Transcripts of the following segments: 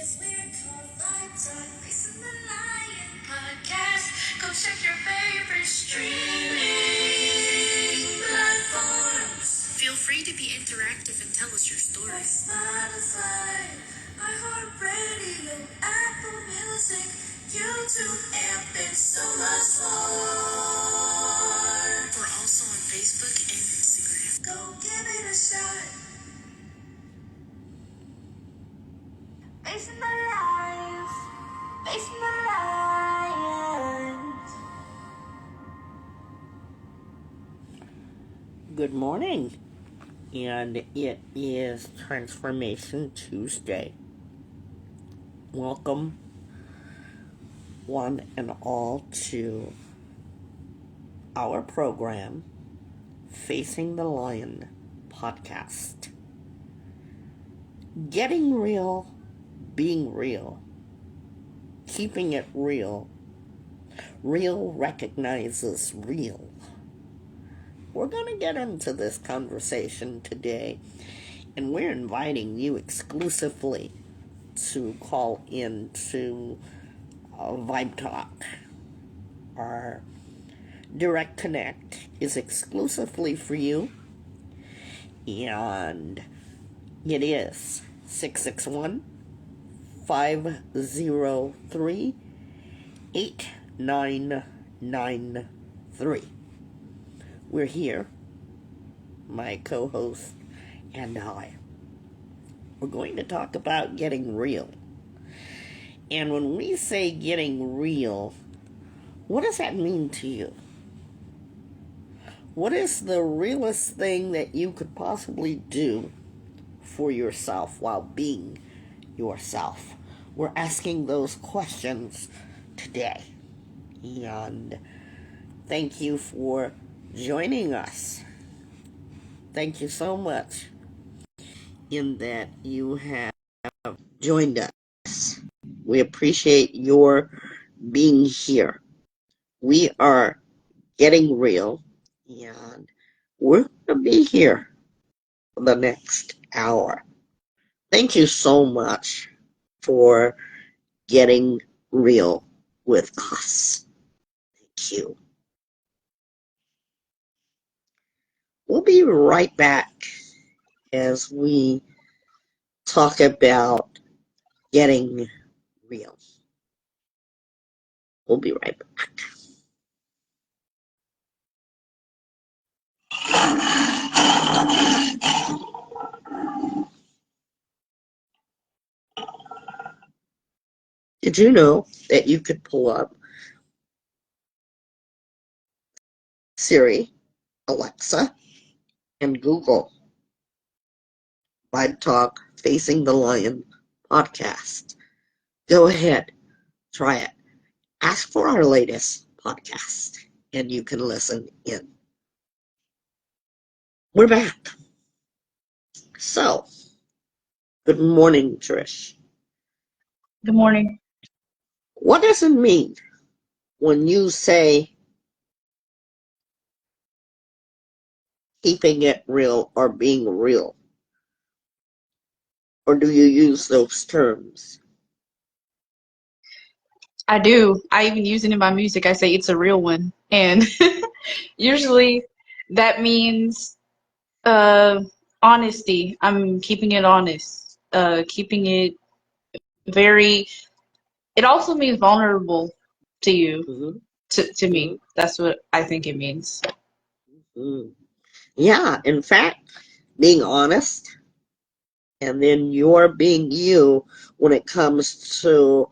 is we're called Vibe Talk, Facing the Lion podcast. Go check your favorite streaming platforms. Feel free to be interactive and tell us your Like stories. Spotify, iHeartRadio, Apple Music, YouTube, and so much more. We're also on Facebook and Instagram. Go give it a shot. Facing the lions, facing the lions. Good morning, and it is Transformation Tuesday. Welcome, one and all, to our program, Facing the Lion podcast. Getting real, being real, keeping it real. Real recognizes real. We're going to get into this conversation today, and we're inviting you exclusively to call in to Vibe Talk. Our direct connect is exclusively for you, and it is 661-503-8993. We're here, my co-host and I. We're going to talk about getting real. And when we say getting real, what does that mean to you? What is the realest thing that you could possibly do for yourself while being yourself? We're asking those questions today. And thank you for joining us. Thank you so much in that you have joined us. We appreciate your being here. We are getting real, and we're going to be here for the next hour. Thank you so much for getting real with us. Thank you. We'll be right back as we talk about getting real. We'll be right back. Did you know that you could pull up Siri, Alexa, and Google Vibe Talk Facing the Lion podcast? Go ahead, try it. Ask for our latest podcast, and you can listen in. We're back. So, good morning, Trish. Good morning. What does it mean when you say keeping it real or being real? Or do you use those terms? I do. I even use it in my music. I say it's a real one. And usually that means honesty. I'm keeping it honest. Keeping it very, it also means vulnerable to you, Mm-hmm. to me. That's what I think it means. Mm-hmm. Yeah, in fact, being honest, and then you're being you when it comes to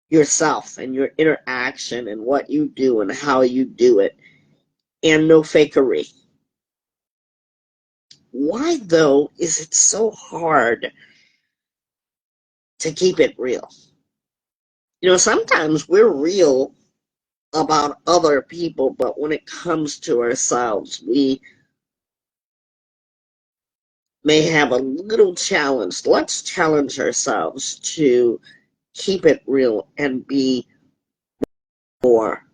yourself and your interaction and what you do and how you do it, and no fakery. Why, though, is it so hard to keep it real? You know, sometimes we're real about other people, but when it comes to ourselves, we may have a little challenge. Let's challenge ourselves to keep it real and be more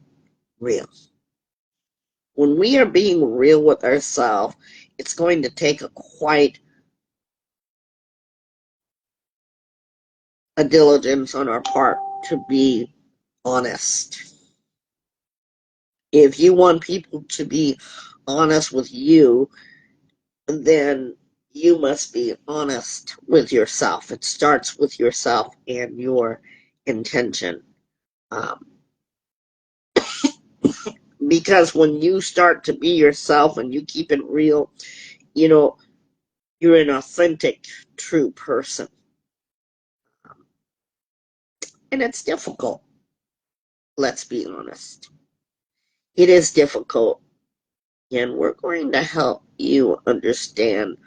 real. When we are being real with ourselves, it's going to take a quite a diligence on our part to be honest. If you want people to be honest with you, then you must be honest with yourself. It starts with yourself and your intention. Um, because when you start to be yourself and you keep it real, you know, you're an authentic, true person. And it's difficult. Let's be honest. It is difficult. And we're going to help you understand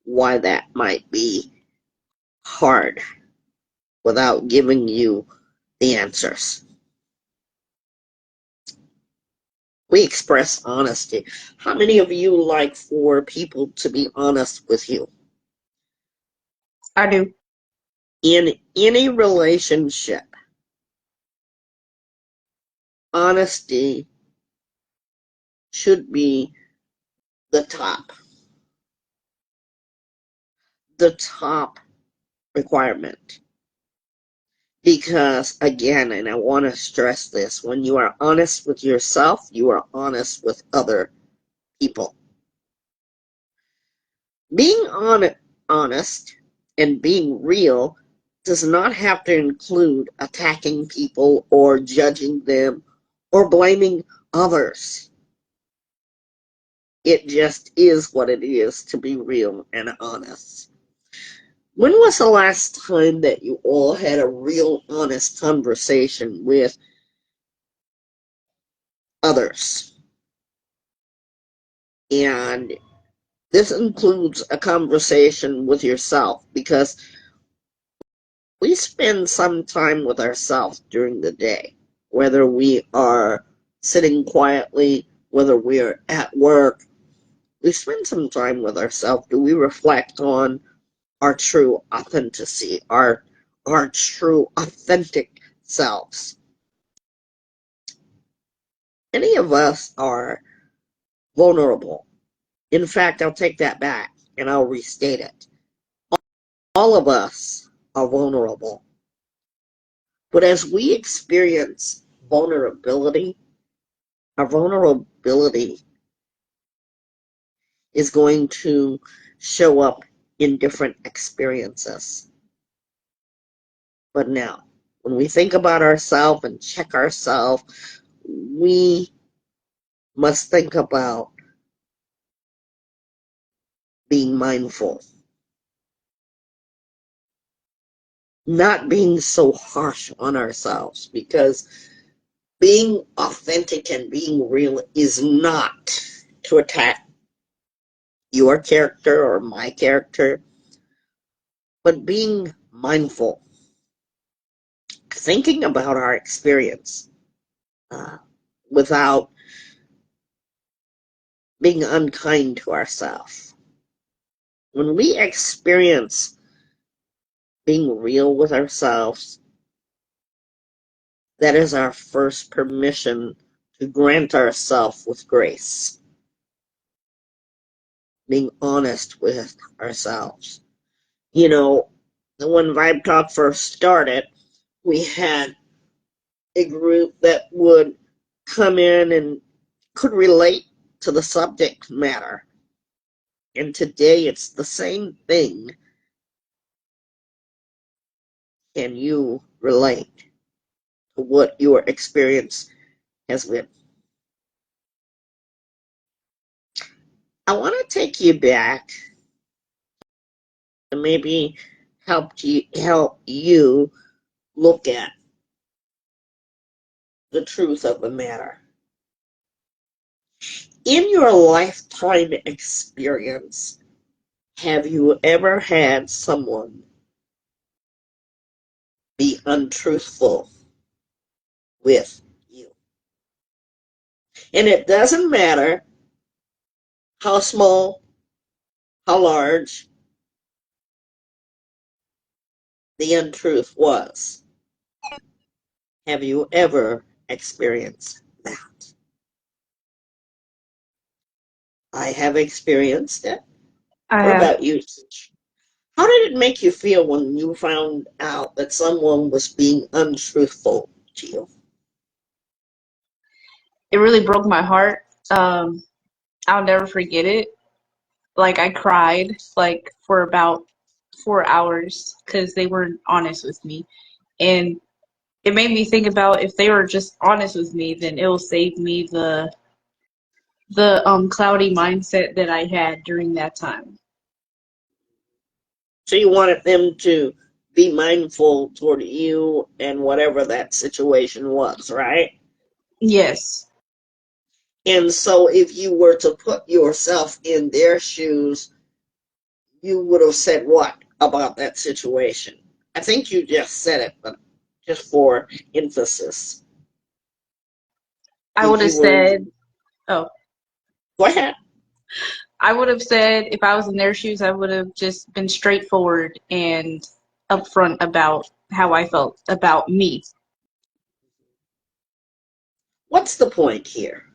why that might be hard without giving you the answers. We express honesty. How many of you like for people to be honest with you? I do. In any relationship, honesty should be the top requirement. Because again, and I want to stress this, when you are honest with yourself, you are honest with other people. Being honest and being real does not have to include attacking people or judging them or blaming others. It just is what it is to be real and honest. When was the last time that you all had a real honest conversation with others? And this includes a conversation with yourself, because we spend some time with ourselves during the day, whether we are sitting quietly, whether we're at work. We spend some time with ourselves. Do we reflect on our true authenticity, our true authentic selves? Many of us are vulnerable. In fact, I'll take that back and I'll restate it. All of us are vulnerable. But as we experience vulnerability, our vulnerability is going to show up in different experiences. But now, when we think about ourselves and check ourselves, we must think about being mindful, not being so harsh on ourselves, because being authentic and being real is not to attack your character or my character, but being mindful, thinking about our experience without being unkind to ourselves. When we experience being real with ourselves, that is our first permission to grant ourselves with grace. Being honest with ourselves. You know, when Vibe Talk first started, we had a group that would come in and could relate to the subject matter. And today it's the same thing. Can you relate to what your experience has been? I want to take you back and maybe help you look at the truth of the matter. In your lifetime experience, have you ever had someone be untruthful with you? And it doesn't matter how small, how large the untruth was. Have you ever experienced that? I have experienced it. I What have. about you? How did it make you feel when you found out that someone was being untruthful to you? It really broke my heart. Um, I'll never forget it. Like I cried like for about 4 hours because they weren't honest with me, and it made me think about if they were just honest with me, then it will save me the cloudy mindset that I had during that time. So you wanted them to be mindful toward you and whatever that situation was, right? Yes, And so if you were to put yourself in their shoes, you would have said what about that situation? I think you just said it, but just for emphasis. I If would have you were, said, oh, go ahead. I would have said if I was in their shoes, I would have just been straightforward and upfront about how I felt about me. What's the point here?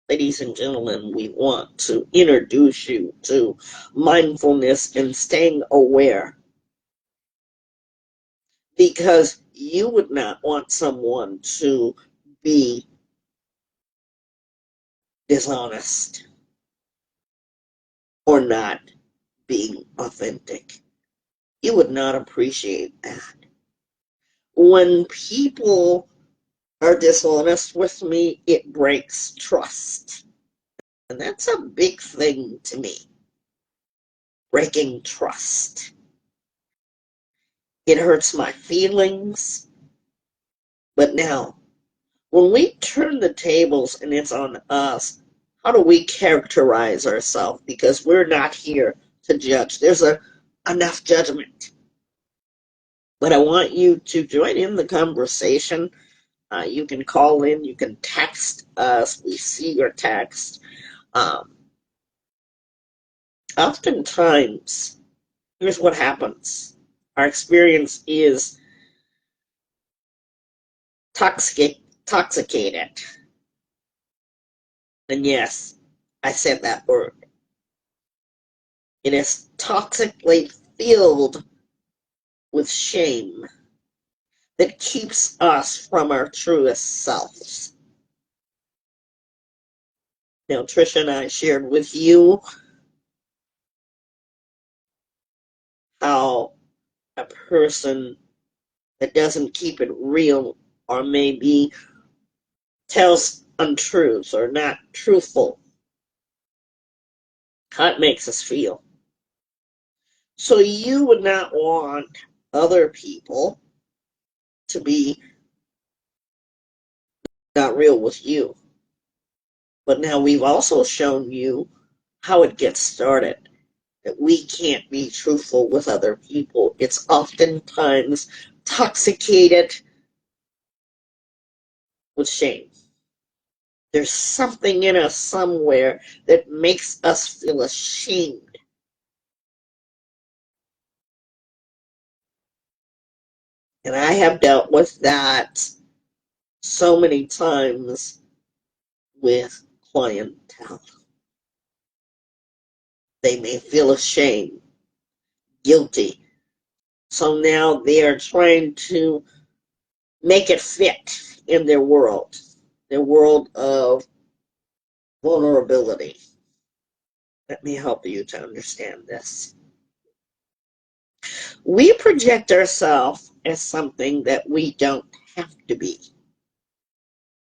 Ladies and gentlemen, we want to introduce you to mindfulness and staying aware, because you would not want someone to be dishonest or not being authentic. You would not appreciate that. When people are dishonest with me, it breaks trust. And that's a big thing to me. Breaking trust. It hurts my feelings. But now, when we turn the tables and it's on us, how do we characterize ourselves? Because we're not here to judge. There's enough judgment. But I want you to join in the conversation. You can call in, you can text us. We see your text. Um, Oftentimes, here's what happens. Our experience is toxicated. And yes, I said that word. It is toxically filled with shame that keeps us from our truest selves. Now, Trisha and I shared with you how a person that doesn't keep it real or maybe tells untruths or not truthful, how it makes us feel. So you would not want other people to be not real with you. But now we've also shown you how it gets started. That we can't be truthful with other people. It's oftentimes toxicated with shame. There's something in us somewhere that makes us feel ashamed. And I have dealt with that so many times with clientele. They may feel ashamed, guilty. So now they are trying to make it fit in their world of vulnerability. Let me help you to understand this. We project ourselves as something that we don't have to be.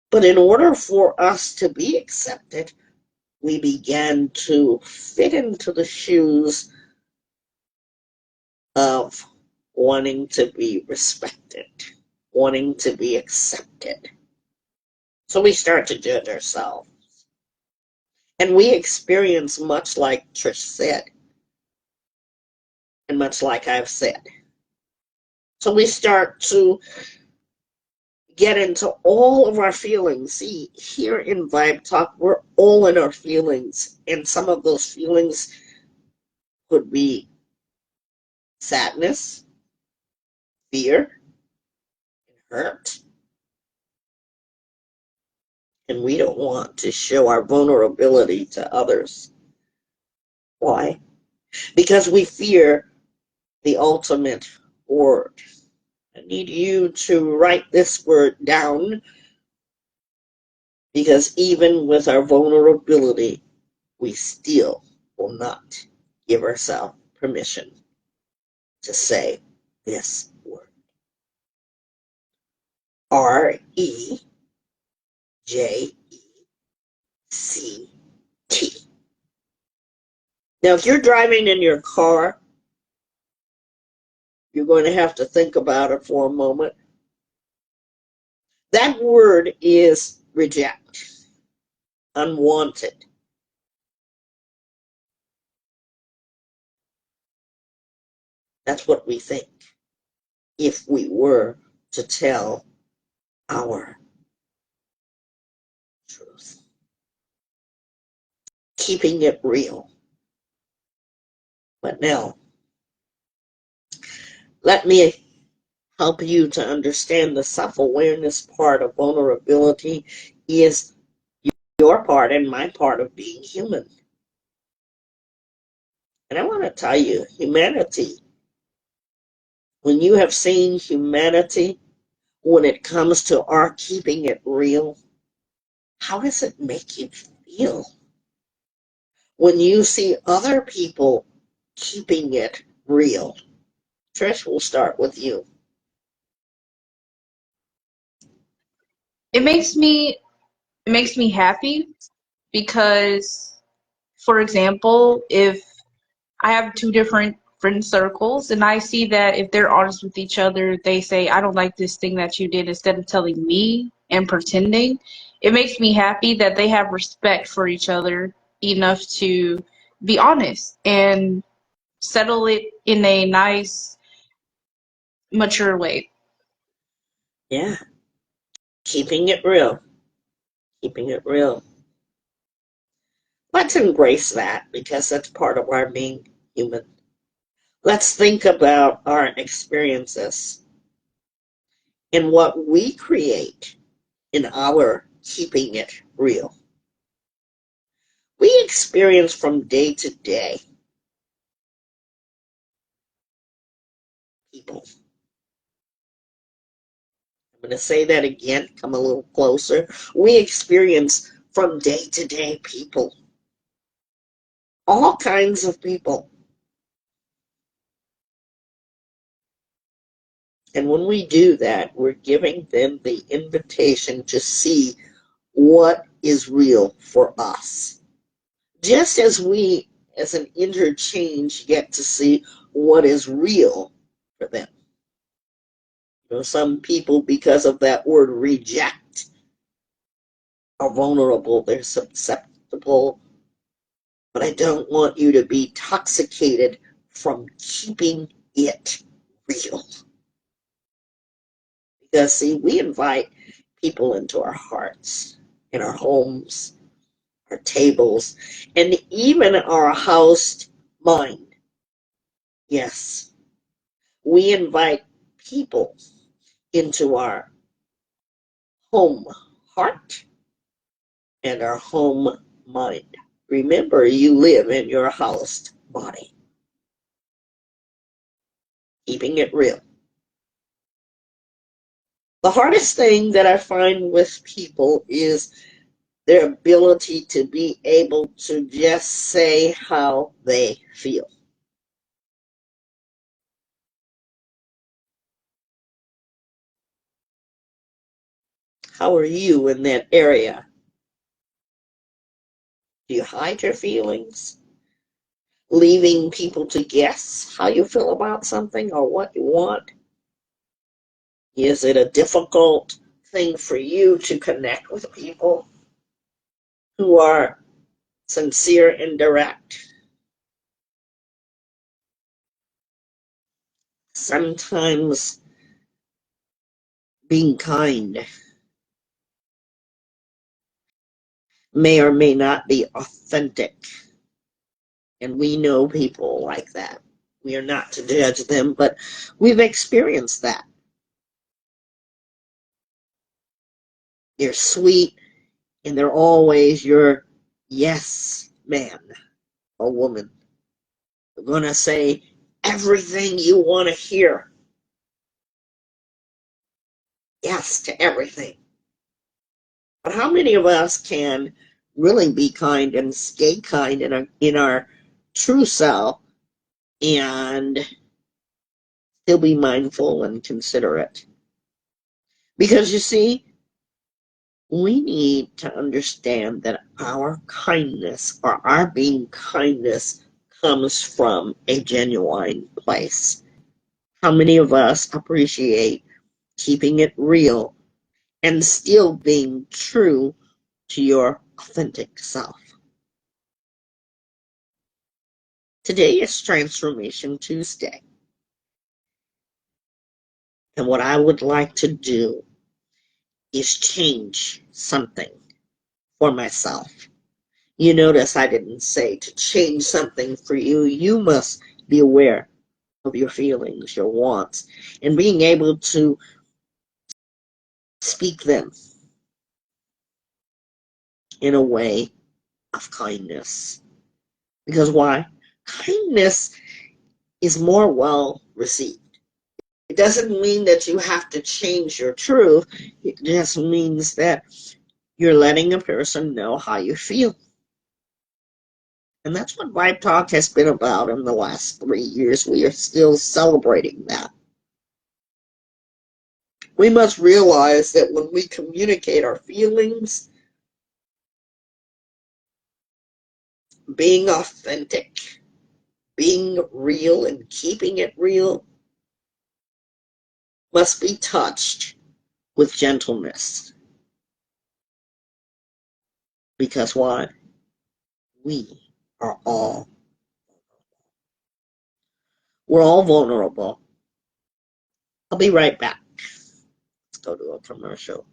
But in order for us to be accepted, we began to fit into the shoes of wanting to be respected, wanting to be accepted. So we start to judge ourselves. And we experience much like Trish said, and much like I've said. So we start to get into all of our feelings. See, here in Vibe Talk, we're all in our feelings. And some of those feelings could be sadness, fear, hurt. And we don't want to show our vulnerability to others. Why? Because we fear the ultimate word. I need you to write this word down, because even with our vulnerability, we still will not give ourselves permission to say this word. REJECT. Now, if you're driving in your car, you're going to have to think about it for a moment. That word is reject, unwanted. That's what we think if we were to tell our truth. Keeping it real. But now, let me help you to understand the self-awareness part of vulnerability is your part and my part of being human. And I want to tell you, humanity, when you have seen humanity, when it comes to our keeping it real, how does it make you feel? When you see other people keeping it real. Trish, we'll start with you. It makes me happy because, for example, if I have two different friend circles and I see that if they're honest with each other, they say, I don't like this thing that you did, instead of telling me and pretending. It makes me happy that they have respect for each other enough to be honest and settle it in a nice, mature way. Yeah, keeping it real. Keeping it real. Let's embrace that, because that's part of our being human. Let's think about our experiences and what we create in our keeping it real. We experience from day to day people. I'm going to say that again, come a little closer. We experience from day to day people. All kinds of people. And when we do that, we're giving them the invitation to see what is real for us. Just as we, as an interchange, get to see what is real for them. You know, some people, because of that word reject, are vulnerable, they're susceptible, but I don't want you to be intoxicated from keeping it real. Because, see, we invite people into our hearts, in our homes, our tables, and even our housed mind. Yes, we invite people into our home heart and our home mind. Remember, you live in your housed body. Keeping it real. The hardest thing that I find with people is their ability to be able to just say how they feel. How are you in that area? Do you hide your feelings? Leaving people to guess how you feel about something or what you want? Is it a difficult thing for you to connect with people who are sincere and direct? Sometimes being kind may or may not be authentic. And we know people like that. We are not to judge them, but we've experienced that. They're sweet, and they're always your yes man or woman. They're going to say everything you want to hear. Yes to everything. But how many of us can really be kind and stay kind in our true self and still be mindful and considerate? Because you see, we need to understand that our kindness or our being kindness comes from a genuine place. How many of us appreciate keeping it real and still being true to your authentic self? Today is Transformation Tuesday. And what I would like to do is change something for myself. You notice I didn't say to change something for you. You must be aware of your feelings, your wants, and being able to speak them in a way of kindness. Because why? Kindness is more well received. It doesn't mean that you have to change your truth. It just means that you're letting a person know how you feel. And that's what Vibe Talk has been about in the last 3 years. We are still celebrating that. We must realize that when we communicate our feelings, being authentic, being real, and keeping it real must be touched with gentleness. Because why? We are all, we're all vulnerable. I'll be right back. Let's go to a commercial.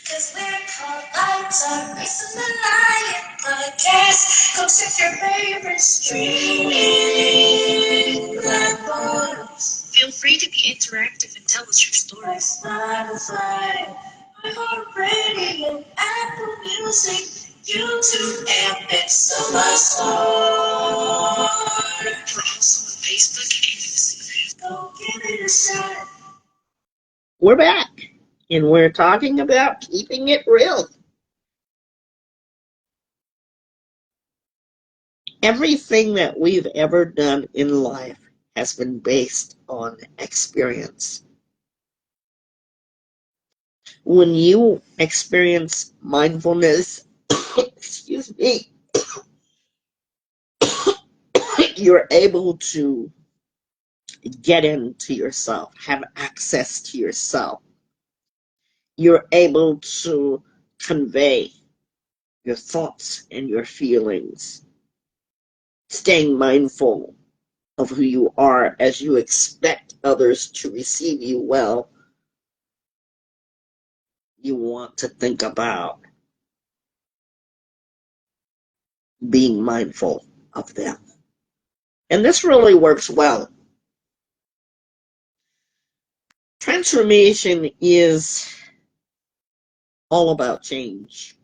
Cause we're called vibetalkfacingthelionpodcast. Go check your favorite streaming platforms. Feel free to be interactive and tell us your Like stories. Spotify, iHeartRadio, Apple Music, YouTube, and so much more. We're also on Facebook and Instagram. Go give it a shot. We're back, and we're talking about keeping it real. Everything that we've ever done in life has been based on experience. When you experience mindfulness, excuse me, you're able to get into yourself, have access to yourself. You're able to convey your thoughts and your feelings, staying mindful of who you are as you expect others to receive you well. You want to think about being mindful of them. And this really works well. Transformation is all about change.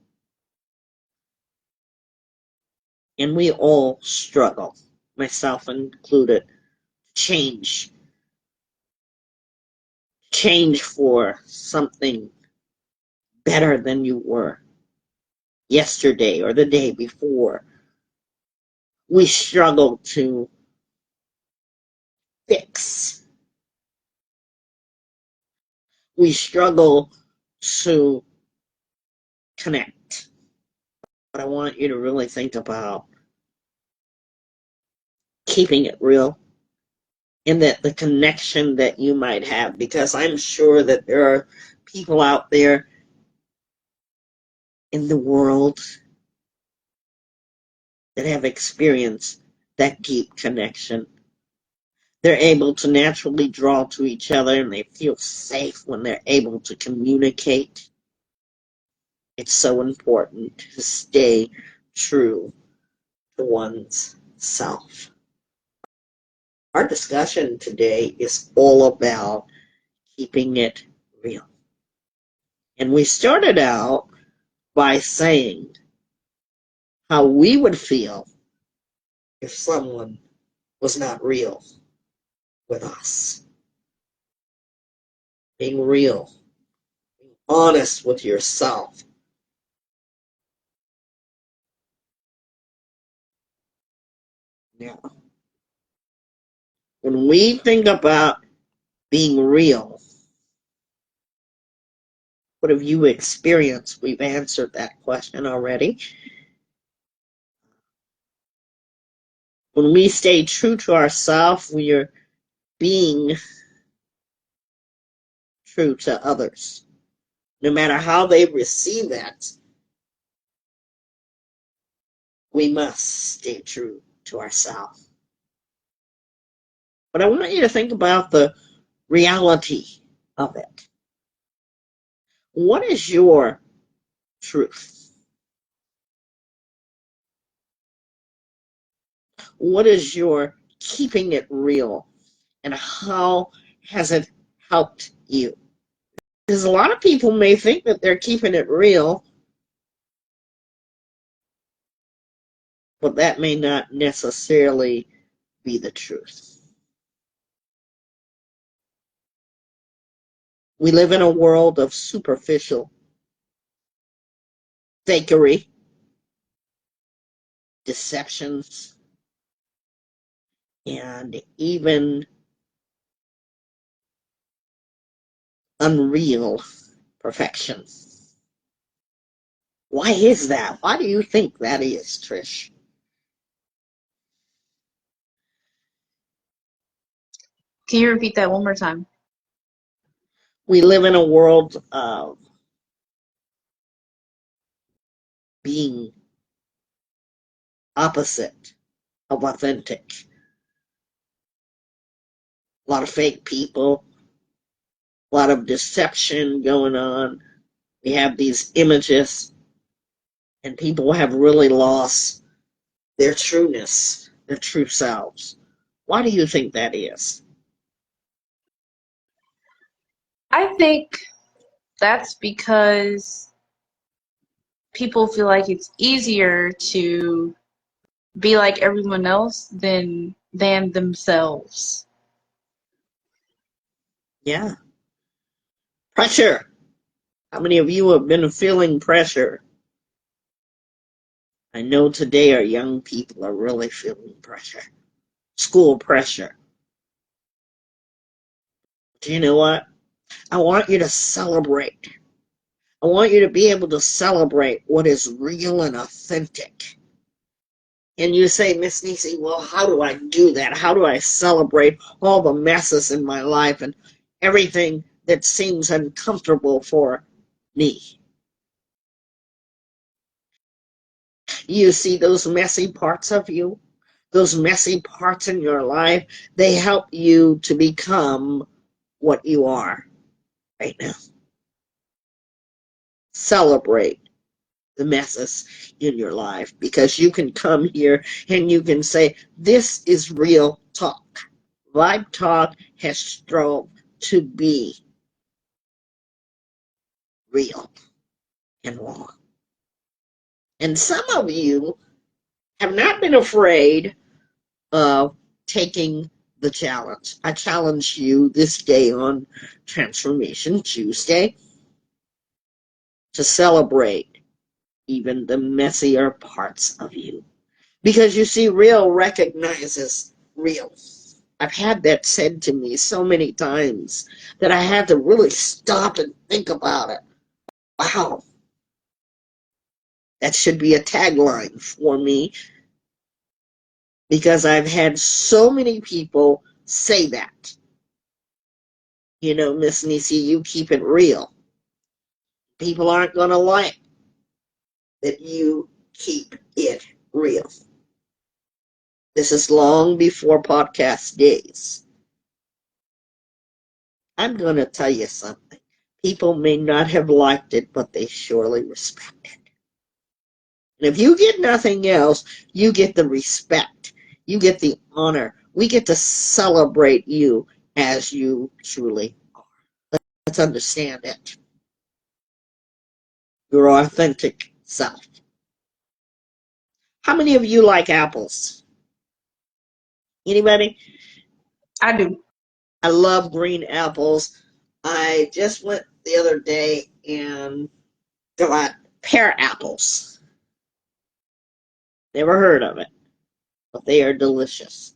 And we all struggle, myself included, change. Change for something better than you were yesterday or the day before. We struggle to fix. We struggle to connect. But I want you to really think about keeping it real and that the connection that you might have, because I'm sure that there are people out there in the world that have experienced that deep connection. They're able to naturally draw to each other and they feel safe when they're able to communicate. It's so important to stay true to one's self. Our discussion today is all about keeping it real. And we started out by saying how we would feel if someone was not real with us. Being real, being honest with yourself. Now, when we think about being real, what have you experienced? We've answered that question already. When we stay true to ourselves, we are being true to others. No matter how they receive that, we must stay true to ourselves. But I want you to think about the reality of it. What is your truth? What is your keeping it real? And how has it helped you? Because a lot of people may think that they're keeping it real, but that may not necessarily be the truth. We live in a world of superficial fakery, deceptions, and even unreal perfection. Why is that? Why do you think that is, Trish? Can you repeat that one more time? We live in a world of being opposite of authentic. A lot of fake people, a lot of deception going on. We have these images, and people have really lost their trueness, their true selves. Why do you think that is? I think that's because people feel like it's easier to be like everyone else than themselves. Yeah. Pressure. How many of you have been feeling pressure? I know today our young people are really feeling pressure. School pressure. Do you know what? I want you to celebrate. I want you to be able to celebrate what is real and authentic. And you say, Miss Nisi, well, how do I do that? How do I celebrate all the messes in my life and everything that seems uncomfortable for me? You see those messy parts of you, those messy parts in your life, they help you to become what you are right now. Celebrate the messes in your life because you can come here and you can say, this is real talk. Vibe Talk has strove to be real and raw. And some of you have not been afraid of taking the challenge. I challenge you this day on Transformation Tuesday to celebrate even the messier parts of you. Because you see, real recognizes real. I've had that said to me so many times that I had to really stop and think about it. Wow, that should be a tagline for me because I've had so many people say that. You know, Miss Nisi, you keep it real. People aren't going to like that you keep it real. This is long before podcast days. I'm going to tell you something. People may not have liked it, but they surely respect it. And if you get nothing else, you get the respect. You get the honor. We get to celebrate you as you truly are. Let's understand it. Your authentic self. How many of you like apples? Anybody? I do. I love green apples. I just went the other day and got pear apples. Never heard of it, but they are delicious.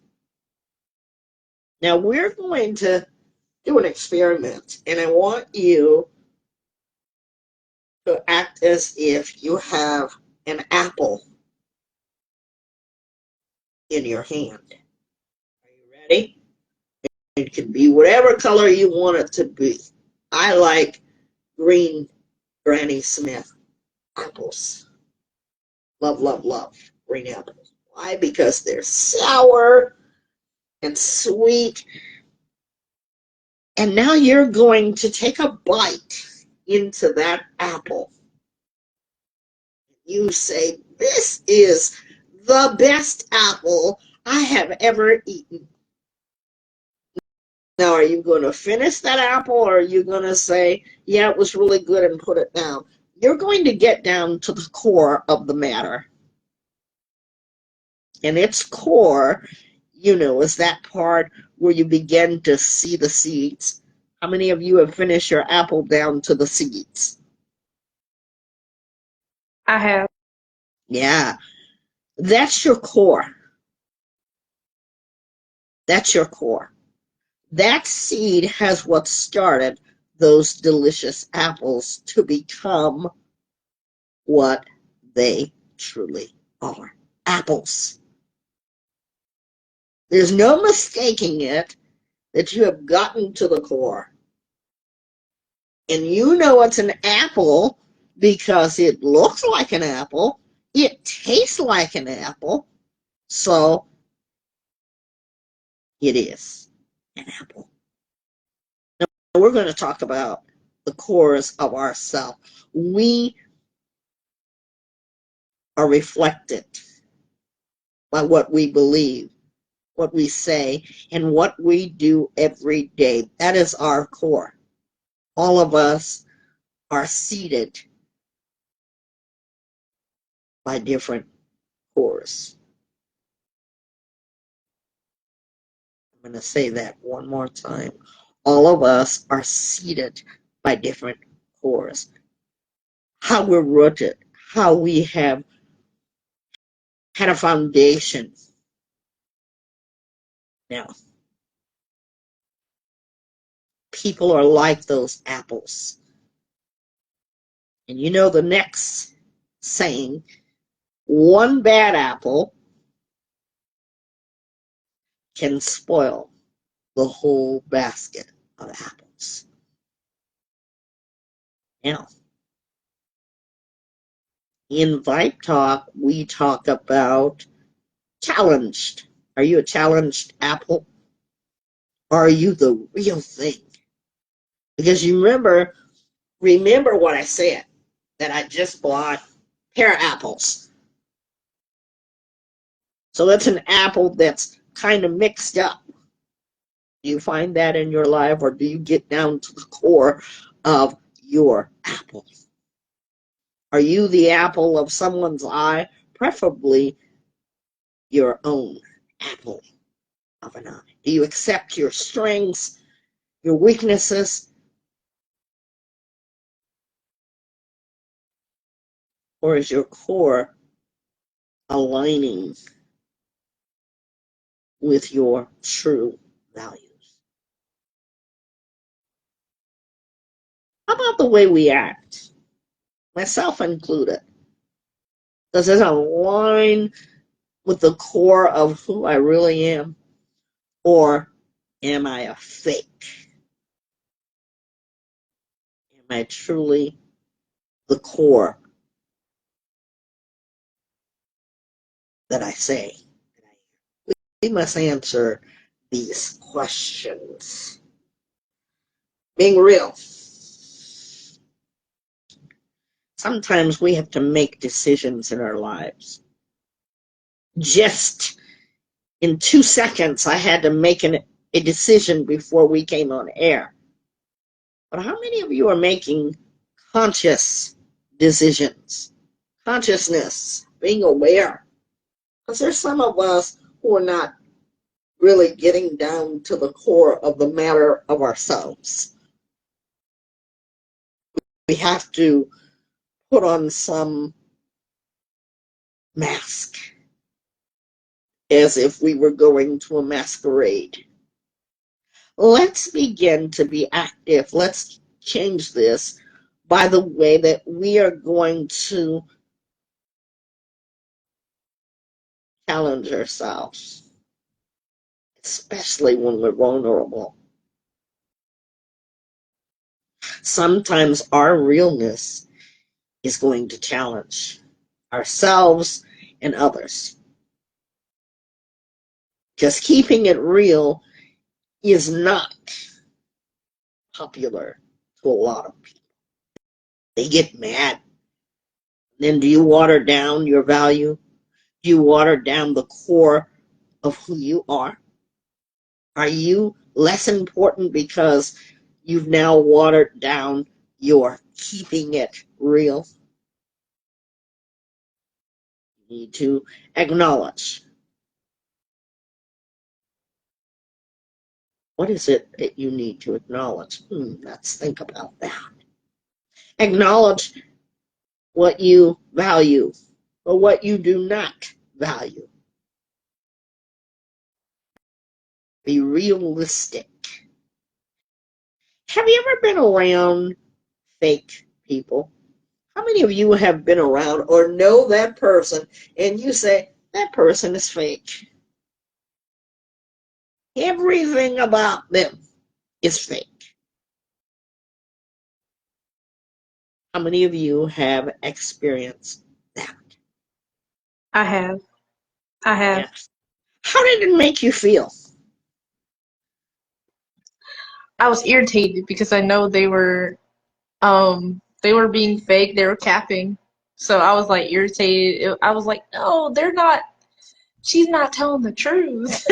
Now we're going to do an experiment, and I want you to act as if you have an apple in your hand. Are you ready? It can be whatever color you want it to be. I like green Granny Smith apples. Love, love, love green apples. Why? Because they're sour and sweet. And now you're going to take a bite into that apple. You say, this is the best apple I have ever eaten. Now, are you going to finish that apple, or are you going to say, yeah, it was really good, and put it down? You're going to get down to the core of the matter. And its core, is that part where you begin to see the seeds. How many of you have finished your apple down to the seeds? I have. Yeah, that's your core. That's your core. That seed has what started those delicious apples to become what they truly are. Apples. There's no mistaking it that you have gotten to the core. And you know it's an apple because it looks like an apple. It tastes like an apple. So it is an apple. Now we're going to talk about the cores of ourself. We are reflected by what we believe, what we say, and what we do every day. That is our core. All of us are seated by different cores. I'm going to say that one more time. All of us are seated by different cores. How we're rooted, how we have had a foundation. Now, people are like those apples. And you know the next saying, one bad apple can spoil the whole basket of apples. Now, in Vibe Talk, we talk about challenged. Are you a challenged apple? Or are you the real thing? Because you remember what I said, that I just bought pear apples. So that's an apple that's kind of mixed up. Do you find that in your life, or do you get down to the core of your apple? Are you the apple of someone's eye? Preferably your own apple of an eye. Do you accept your strengths, your weaknesses, or is your core aligning with your true values? How about the way we act, myself included? Does it align with the core of who I really am? Or am I a fake? Am I truly the core that I say? We must answer these questions. Being real. Sometimes we have to make decisions in our lives. Just in 2 seconds, I had to make a decision before we came on air. But how many of you are making conscious decisions? Consciousness, being aware. Because there's some of us who are not really getting down to the core of the matter of ourselves. We have to put on some mask as if we were going to a masquerade. Let's begin to be active. Let's change this by the way that we are going to challenge ourselves, especially when we're vulnerable. Sometimes our realness is going to challenge ourselves and others. Just keeping it real is not popular to a lot of people. They get mad. Then do you water down your value? Do you water down the core of who you are? Are you less important because you've now watered down your keeping it real? You need to acknowledge. What is it that you need to acknowledge? Let's think about that. Acknowledge what you value or what you do not value. Be realistic. Have you ever been around fake people? How many of you have been around or know that person and you say, that person is fake? Everything about them is fake. How many of you have experienced that? I have. I have. Yes. How did it make you feel? I was irritated because I know they were being fake, they were capping. So I was like irritated. I was like, no, they're not, she's not telling the truth.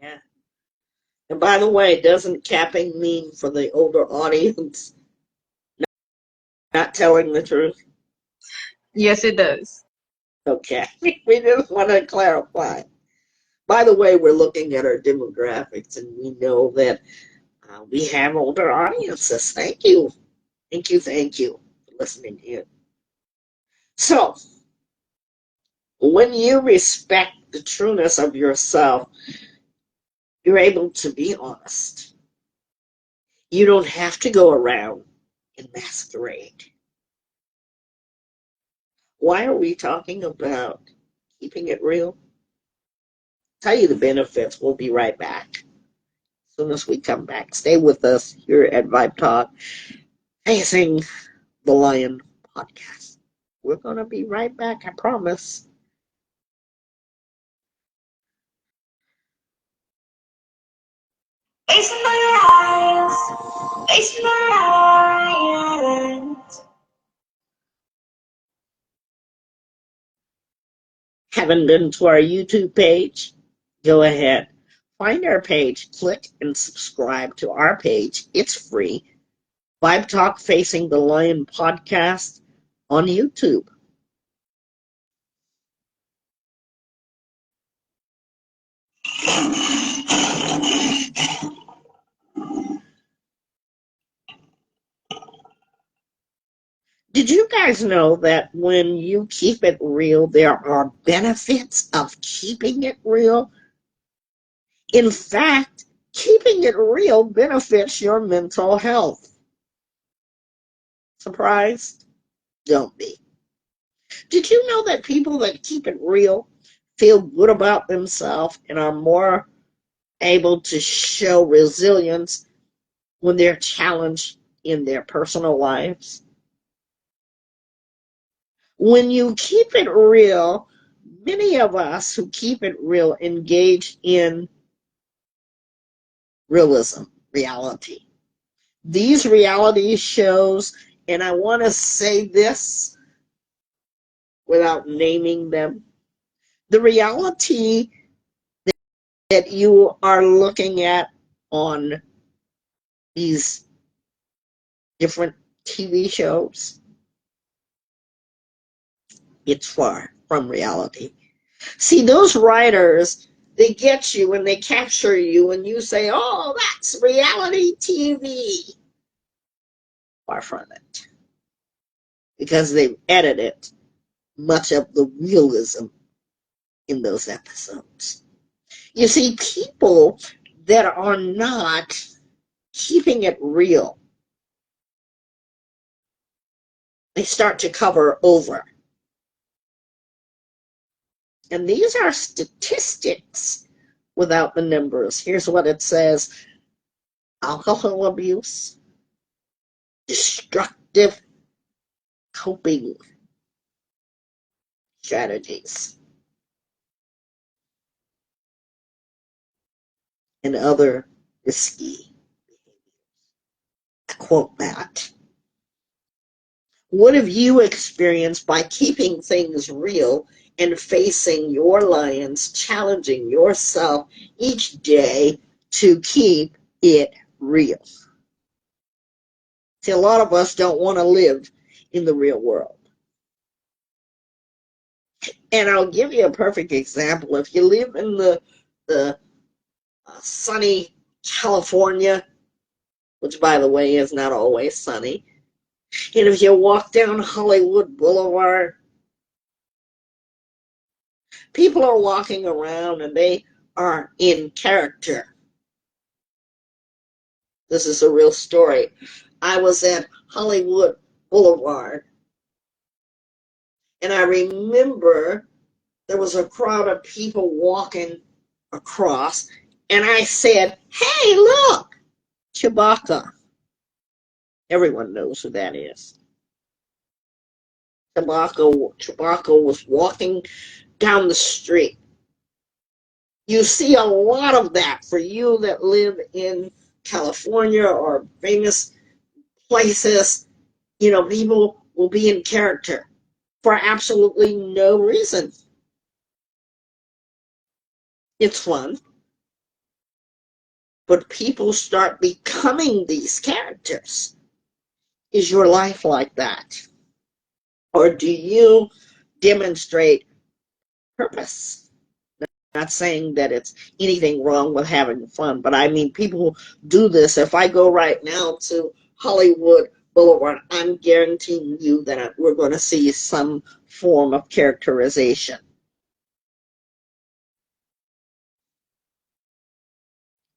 Yeah. And by the way, doesn't capping mean for the older audience not telling the truth? Yes, it does. Okay. We just want to clarify. By the way, we're looking at our demographics and we know that we have older audiences. Thank you. Thank you. Thank you for listening in. So, when you respect the trueness of yourself, you're able to be honest. You don't have to go around and masquerade. Why are we talking about keeping it real? Tell you the benefits. We'll be right back. As soon as we come back, stay with us here at Vibe Talk, Facing the Lion podcast. We're going to be right back, I promise. Facing the lions, facing the lions. Haven't been to our YouTube page? Go ahead. Find our page, click and subscribe to our page. It's free. Vibe Talk Facing the Lion podcast on YouTube. Did you guys know that when you keep it real, there are benefits of keeping it real? In fact, keeping it real benefits your mental health. Surprised? Don't be. Did you know that people that keep it real feel good about themselves and are more able to show resilience when they're challenged in their personal lives? When you keep it real, many of us who keep it real engage in realism, reality. These reality shows, and I want to say this without naming them, the reality that you are looking at on these different TV shows, it's far from reality. See, those writers They get you and they capture you and you say, oh, that's reality TV. Far from it. Because they've edited much of the realism in those episodes. You see, people that are not keeping it real, they start to cover over. And these are statistics without the numbers. Here's what it says: alcohol abuse, destructive coping strategies, and other risky. I quote that. What have you experienced by keeping things real and facing your lions, challenging yourself each day to keep it real? See, a lot of us don't want to live in the real world. And I'll give you a perfect example. If you live in the sunny California, which, by the way, is not always sunny, and if you walk down Hollywood Boulevard, people are walking around and they are in character. This is a real story. I was at Hollywood Boulevard, and I remember there was a crowd of people walking across, and I said, hey, look, Chewbacca. Everyone knows who that is. Chewbacca was walking down the street. You see a lot of that for you that live in California or famous places. You know, people will be in character for absolutely no reason. It's fun. But people start becoming these characters. Is your life like that? Or do you demonstrate purpose? Not saying that it's anything wrong with having fun, but I mean, people do this. If I go right now to Hollywood Boulevard, I'm guaranteeing you that we're going to see some form of characterization.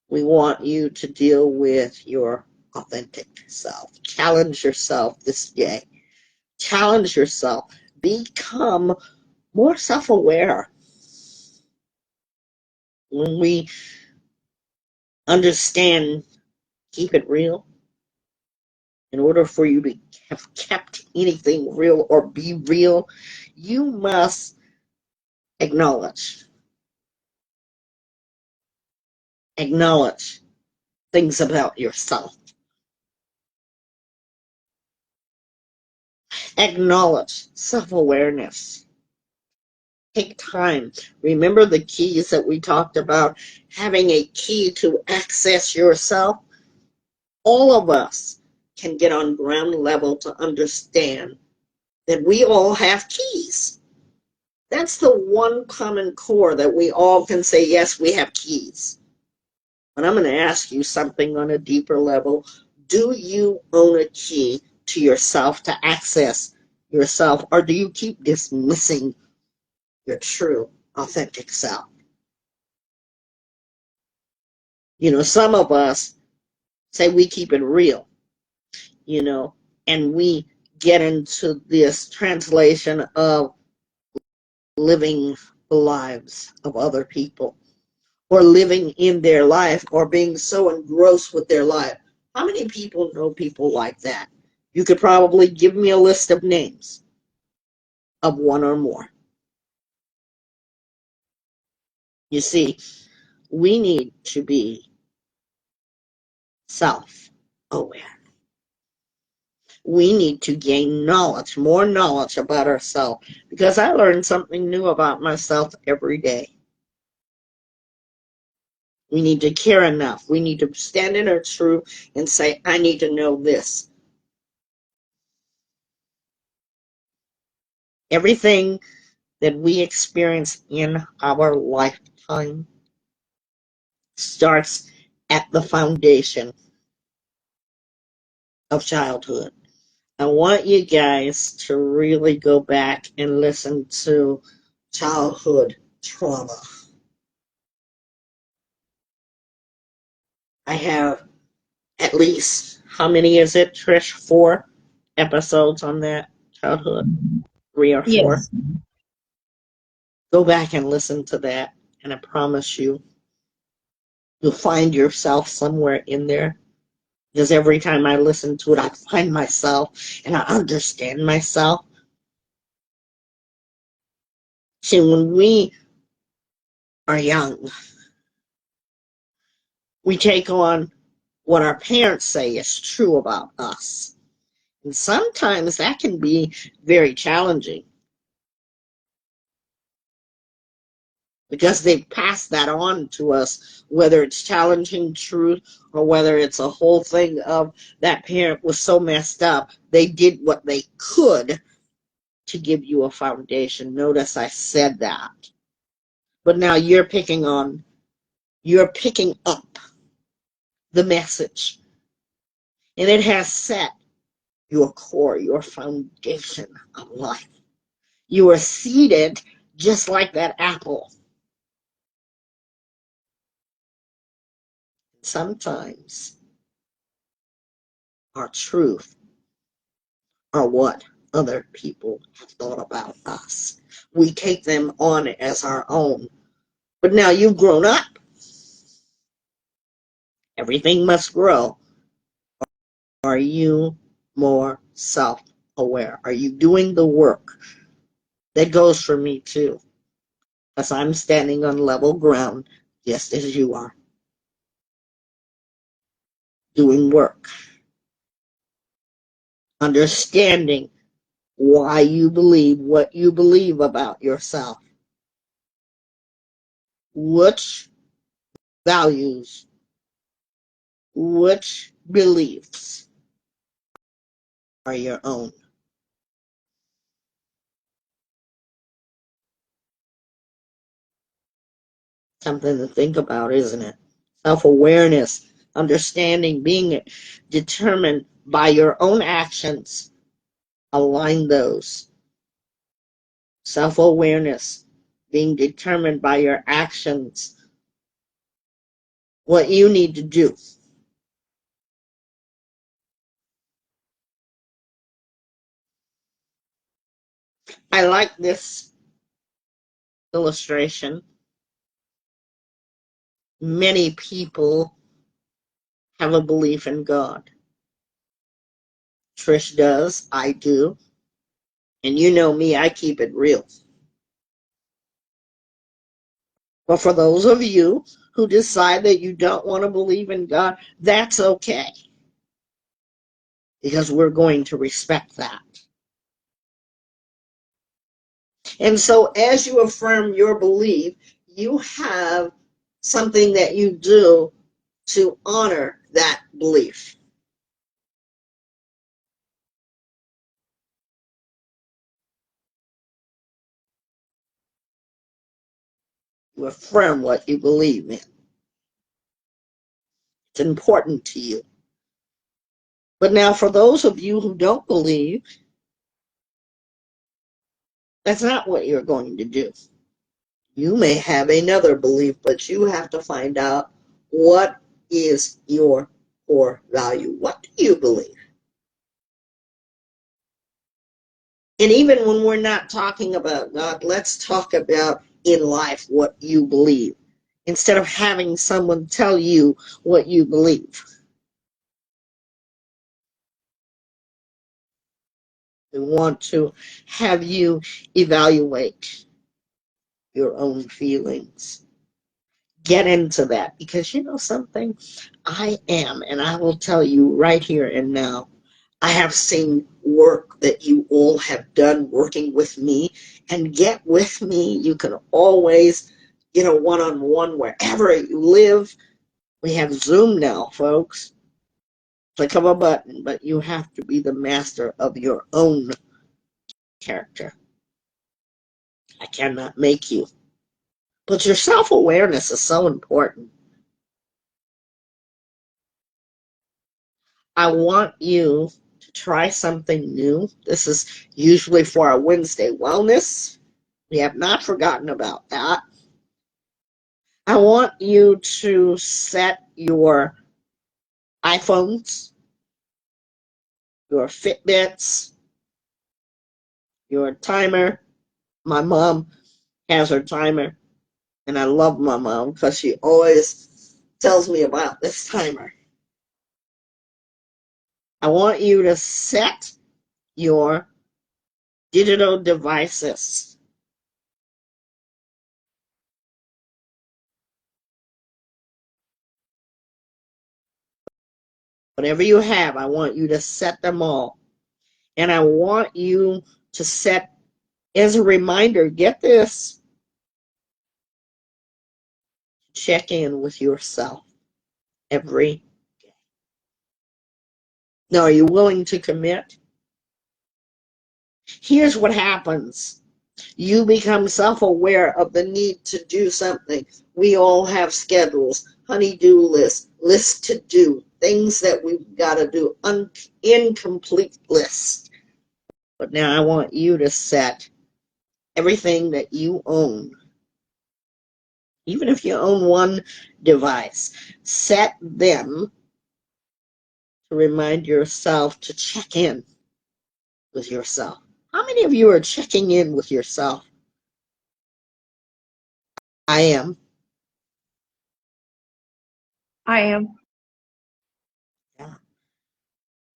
We want you to deal with your authentic self. Challenge yourself this day. Challenge yourself. Become more self-aware. When we understand, keep it real, in order for you to have kept anything real or be real, you must acknowledge things about yourself. Acknowledge self-awareness. Take time. Remember the keys that we talked about, having a key to access yourself. All of us can get on ground level to understand that we all have keys. That's the one common core that we all can say, yes, we have keys. But I'm going to ask you something on a deeper level. Do you own a key to yourself to access yourself, or do you keep dismissing your true, authentic self? You know, some of us say we keep it real, you know, and we get into this translation of living the lives of other people, or living in their life, or being so engrossed with their life. How many people know people like that? You could probably give me a list of names of one or more. You see, we need to be self-aware. We need to gain knowledge, more knowledge about ourselves, because I learn something new about myself every day. We need to care enough. We need to stand in our truth and say, I need to know this. Everything that we experience in our lifetime starts at the foundation of childhood. I want you guys to really go back and listen to childhood trauma. I have at least, how many is it, Trish? 4 episodes on that childhood? 3 or 4? Yes. Go back and listen to that, and I promise you, you'll find yourself somewhere in there. Because every time I listen to it, I find myself and I understand myself. See, when we are young, we take on what our parents say is true about us. And sometimes that can be very challenging because they've passed that on to us, whether it's challenging truth or whether it's a whole thing of that parent was so messed up, they did what they could to give you a foundation. Notice I said that. But now you're picking up the message. And it has set your core, your foundation of life. You are seated just like that apple. Sometimes our truth are what other people have thought about us. We take them on as our own. But now you've grown up. Everything must grow. Are you more self-aware? Are you doing the work? That goes for me too, because I'm standing on level ground just as you are. Doing work. Understanding why you believe what you believe about yourself. Which values, which beliefs are your own. Something to think about, isn't it? Self-awareness, understanding, being determined by your own actions. Align those. Self-awareness, being determined by your actions. What you need to do. I like this illustration. Many people have a belief in God. Trish does, I do. And you know me, I keep it real. But for those of you who decide that you don't want to believe in God, that's okay. Because we're going to respect that. And so as you affirm your belief, you have something that you do to honor that belief. You affirm what you believe in. It's important to you. But now for those of you who don't believe, that's not what you're going to do. You may have another belief, but you have to find out what is your core value. What do you believe? And even when we're not talking about God, let's talk about in life what you believe instead of having someone tell you what you believe. We want to have you evaluate your own feelings. Get into that because you know something? I am, and I will tell you right here and now, I have seen work that you all have done working with me, and get with me. You can always get a one-on-one wherever you live. We have Zoom now, folks. Click of a button, but you have to be the master of your own character. I cannot make you. But your self-awareness is so important. I want you to try something new. This is usually for our Wednesday wellness. We have not forgotten about that. I want you to set your iPhones, your Fitbits, your timer. My mom has her timer, and I love my mom because she always tells me about this timer. I want you to set your digital devices. Whatever you have, I want you to set them all. And I want you to set, as a reminder, get this, check in with yourself every day. Now, are you willing to commit? Here's what happens. You become self-aware of the need to do something. We all have schedules, honey-do lists, lists to do, things that we've got to do, incomplete lists. But now I want you to set everything that you own, even if you own one device, set them to remind yourself to check in with yourself. How many of you are checking in with yourself? I am. I am. Yeah.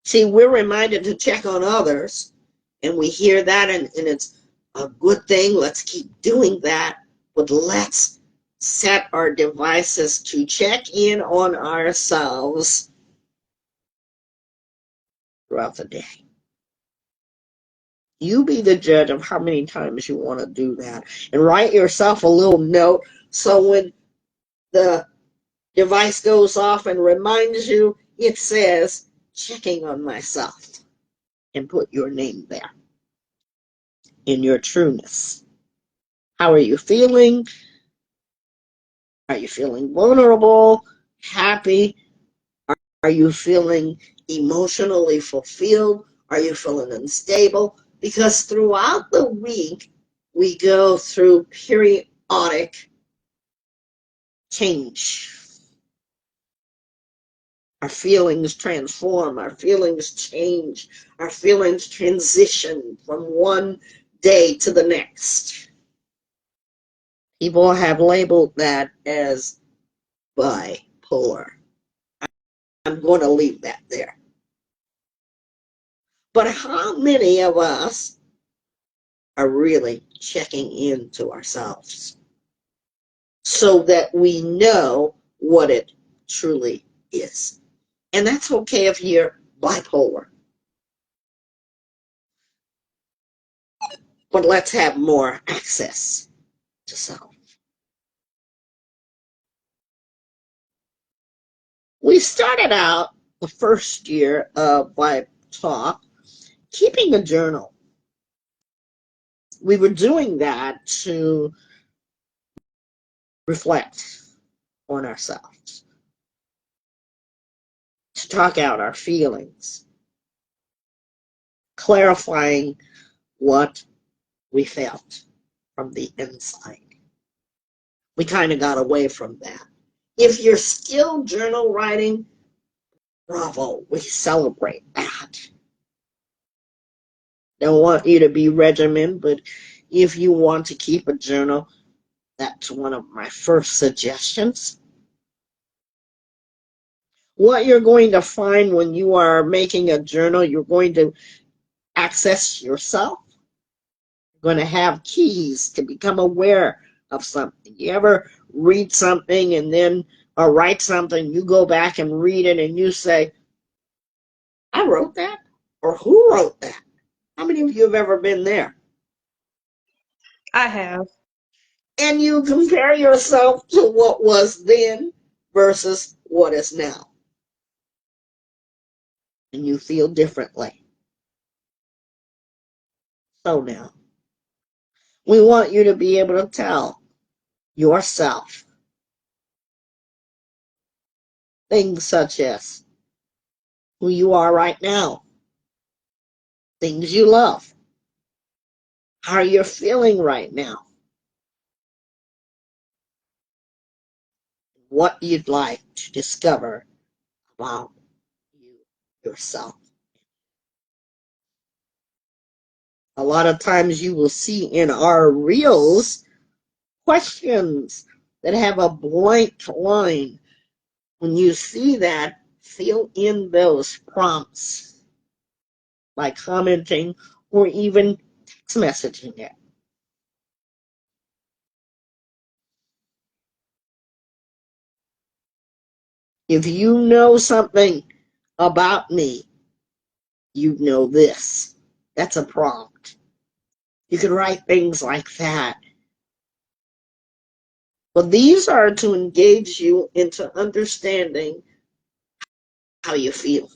See, we're reminded to check on others, and we hear that, and it's a good thing. Let's keep doing that. But let's set our devices to check in on ourselves throughout the day. You be the judge of how many times you want to do that. And write yourself a little note so when the device goes off and reminds you, it says, checking on myself. And put your name there in your trueness. How are you feeling? Are you feeling vulnerable? Happy? Are you feeling emotionally fulfilled? Are you feeling unstable? Because throughout the week, we go through periodic change. Our feelings transform, our feelings change, our feelings transition from one day to the next. People have labeled that as bipolar. I'm going to leave that there. But how many of us are really checking into ourselves so that we know what it truly is? And that's okay if you're bipolar. But let's have more access to self. We started out the first year of Vibe Talk keeping a journal. We were doing that to reflect on ourselves, to talk out our feelings, clarifying what we felt from the inside. We kind of got away from that. If you're still journal writing, bravo, we celebrate that. Don't want you to be regimented, but if you want to keep a journal, that's one of my first suggestions. What you're going to find when you are making a journal, you're going to access yourself. You're going to have keys to become aware of something. You ever read something and then, or write something, you go back and read it and you say, I wrote that? Or who wrote that? How many of you have ever been there? I have. And you compare yourself to what was then versus what is now. And you feel differently. So now, we want you to be able to tell yourself things such as, who you are right now, things you love, how you're feeling right now, what you'd like to discover about you yourself. A lot of times you will see in our reels questions that have a blank line. When you see that, fill in those prompts by commenting or even text messaging it. If you know something about me, you know this. That's a prompt. You can write things like that. But these are to engage you into understanding how you feel,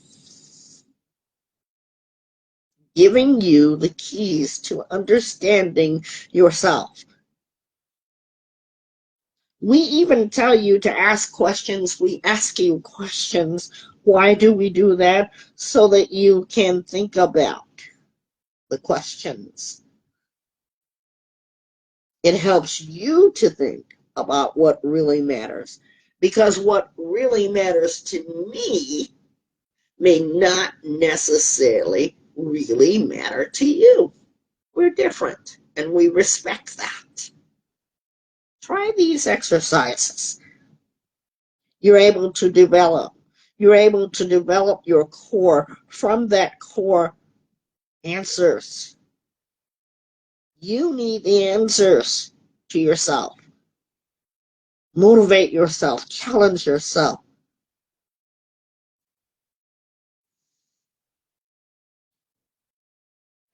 giving you the keys to understanding yourself. We even tell you to ask questions. We ask you questions. Why do we do that? So that you can think about the questions. It helps you to think about what really matters. Because what really matters to me may not necessarily really matter to you. We're different, and we respect that. Try these exercises. You're able to develop. You're able to develop your core. From that core, answers. You need the answers to yourself. Motivate yourself. Challenge yourself.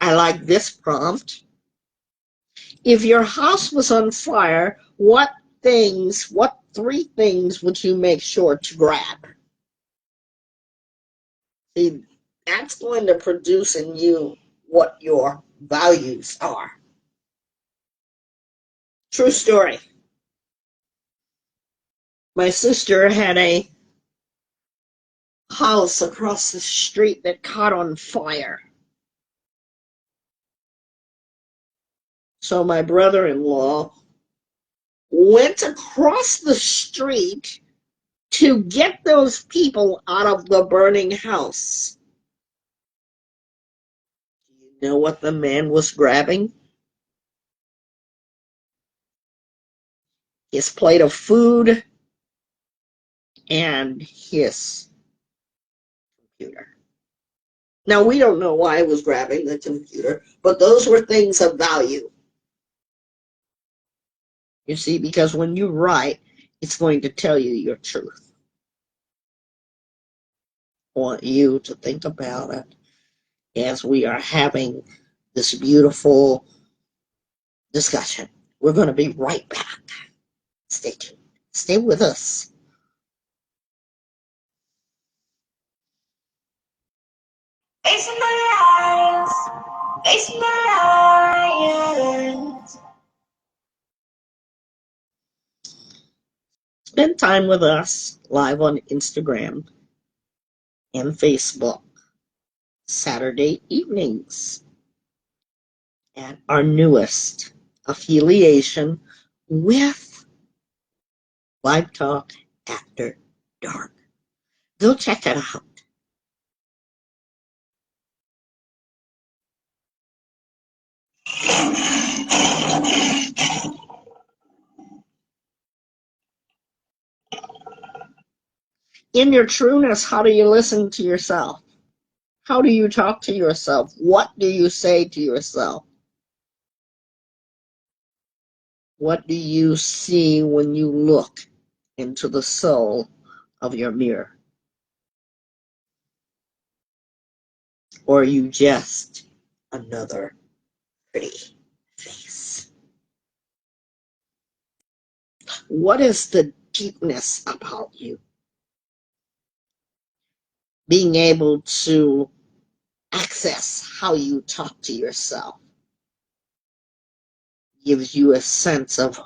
I like this prompt. If your house was on fire, what three things would you make sure to grab? See, that's going to produce in you what your values are. True story. My sister had a house across the street that caught on fire. So my brother-in-law went across the street to get those people out of the burning house. Do you know what the man was grabbing? His plate of food and his computer. Now, we don't know why he was grabbing the computer, but those were things of value. You see, because when you write, it's going to tell you your truth. I want you to think about it as we are having this beautiful discussion. We're going to be right back. Stay tuned. Stay with us. Facing the lions, facing the lions. Spend time with us live on Instagram and Facebook Saturday evenings at our newest affiliation with Vibe Talk After Dark. Go check it out. In your trueness, how do you listen to yourself? How do you talk to yourself? What do you say to yourself? What do you see when you look into the soul of your mirror? Or are you just another pretty face? What is the deepness about you? Being able to access how you talk to yourself gives you a sense of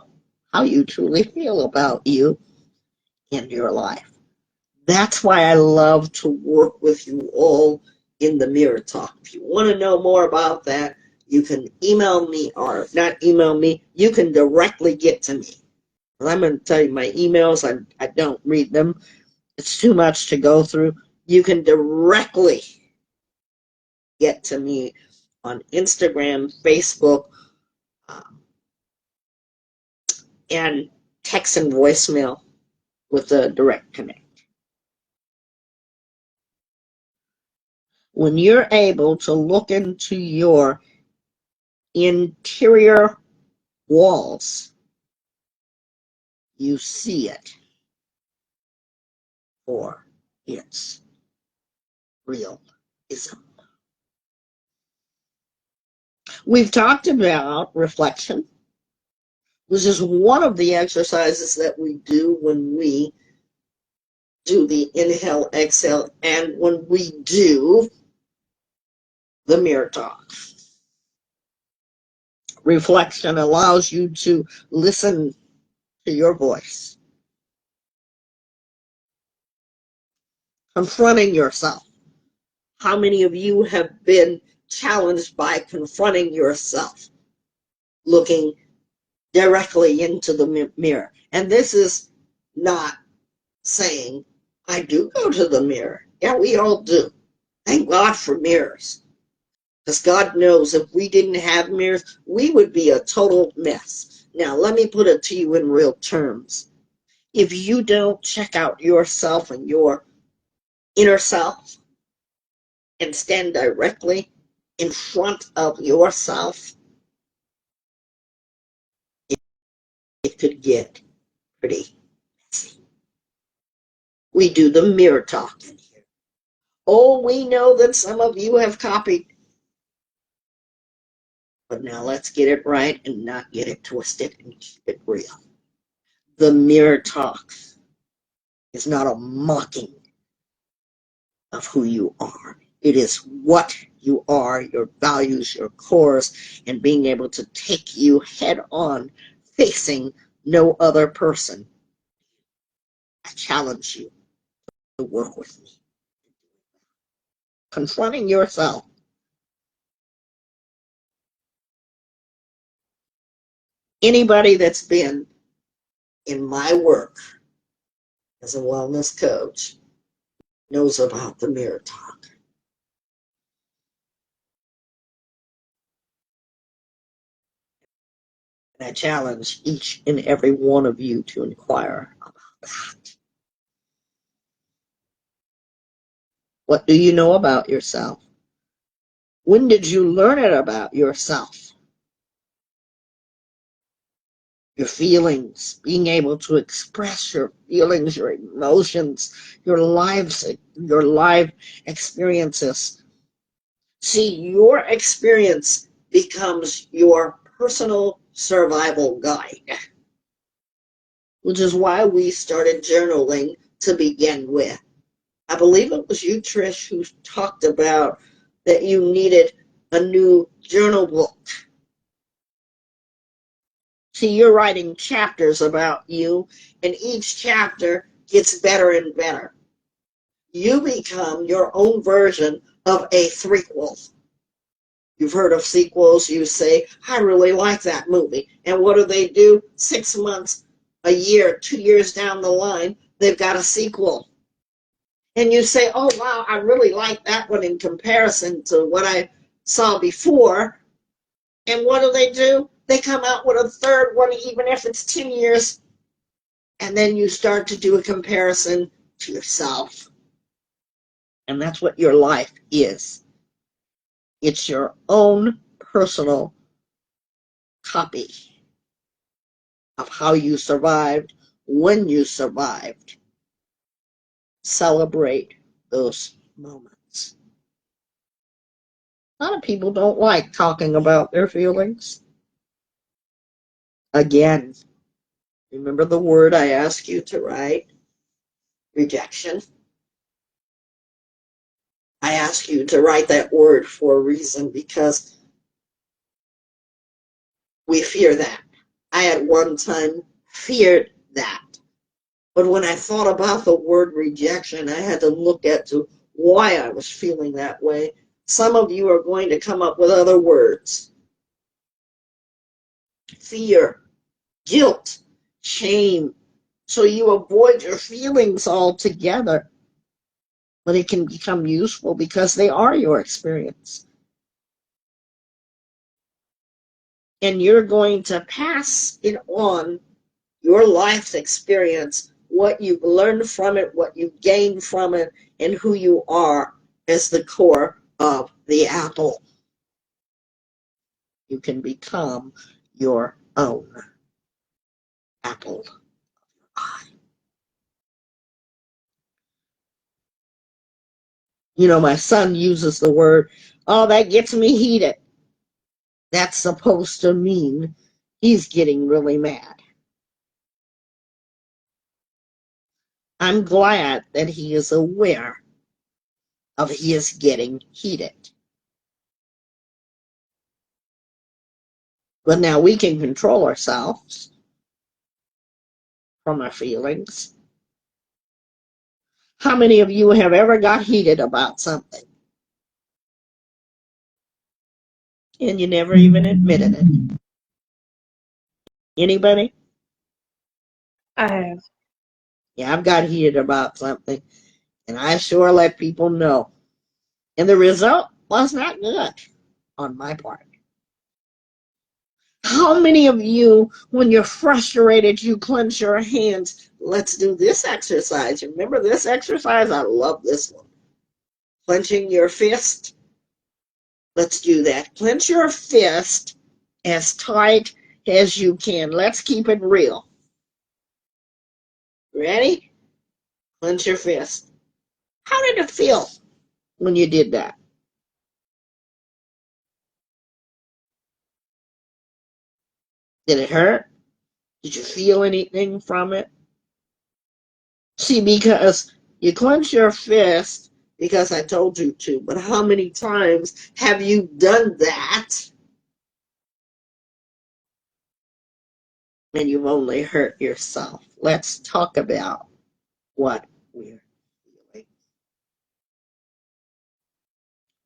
how you truly feel about you and your life. That's why I love to work with you all in the Mirror Talk. If you want to know more about that, you can email me, or not email me, you can directly get to me. I'm going to tell you my emails, I don't read them. It's too much to go through. You can directly get to me on Instagram, Facebook, and text and voicemail with a direct connect. When you're able to look into your interior walls, you see it for its realism. We've talked about reflection, which is one of the exercises that we do when we do the inhale, exhale, and when we do the mirror talk. Reflection allows you to listen to your voice, confronting yourself. How many of you have been challenged by confronting yourself, looking directly into the mirror? And this is not saying, I do go to the mirror. Yeah, we all do. Thank God for mirrors. Because God knows if we didn't have mirrors, we would be a total mess. Now, let me put it to you in real terms. If you don't check out yourself and your inner self and stand directly in front of yourself, it could get pretty messy. We do the mirror talk in here. Oh, we know that some of you have copied. But now let's get it right and not get it twisted and keep it real. The mirror talk is not a mocking of who you are. It is what you are, your values, your cores, and being able to take you head on, facing no other person. I challenge you to work with me. Confronting yourself. Anybody that's been in my work as a wellness coach knows about the mirror talk. And I challenge each and every one of you to inquire about that. What do you know about yourself? When did you learn it about yourself? Your feelings, being able to express your feelings, your emotions, your life experiences. See, your experience becomes your personal survival guide, which is why we started journaling to begin with. I believe it was you, Trish, who talked about that you needed a new journal book. See, you're writing chapters about you, and each chapter gets better and better. You become your own version of a threequel. You've heard of sequels. You say, I really like that movie. And what do? 6 months, a year, 2 years down the line, they've got a sequel. And you say, oh, wow, I really like that one in comparison to what I saw before. And what do? They come out with a third one, even if it's 10 years. And then you start to do a comparison to yourself. And that's what your life is. It's your own personal copy of how you survived, when you survived. Celebrate those moments. A lot of people don't like talking about their feelings. Again, remember the word I asked you to write? Rejection. I asked you to write that word for a reason, because we fear that. I at one time feared that. But when I thought about the word rejection, I had to look at to why I was feeling that way. Some of you are going to come up with other words. Fear, guilt, shame. So you avoid your feelings altogether. But it can become useful because they are your experience. And you're going to pass it on, your life's experience, what you've learned from it, what you've gained from it, and who you are as the core of the apple. You can become your own apple eye. You know, my son uses the word, oh, that gets me heated. That's supposed to mean he's getting really mad. I'm glad that he is aware of he is getting heated. But now we can control ourselves from our feelings. How many of you have ever got heated about something and you never even admitted it? Anybody? I have. Yeah, I've got heated about something and I sure let people know. And the result was not good on my part. How many of you, when you're frustrated, you clench your hands? Let's do this exercise. Remember this exercise? I love this one. Clenching your fist. Let's do that. Clench your fist as tight as you can. Let's keep it real. Ready? Clench your fist. How did it feel when you did that? Did it hurt? Did you feel anything from it? See, because you clench your fist because I told you to, but how many times have you done that and you've only hurt yourself? Let's talk about what we're feeling.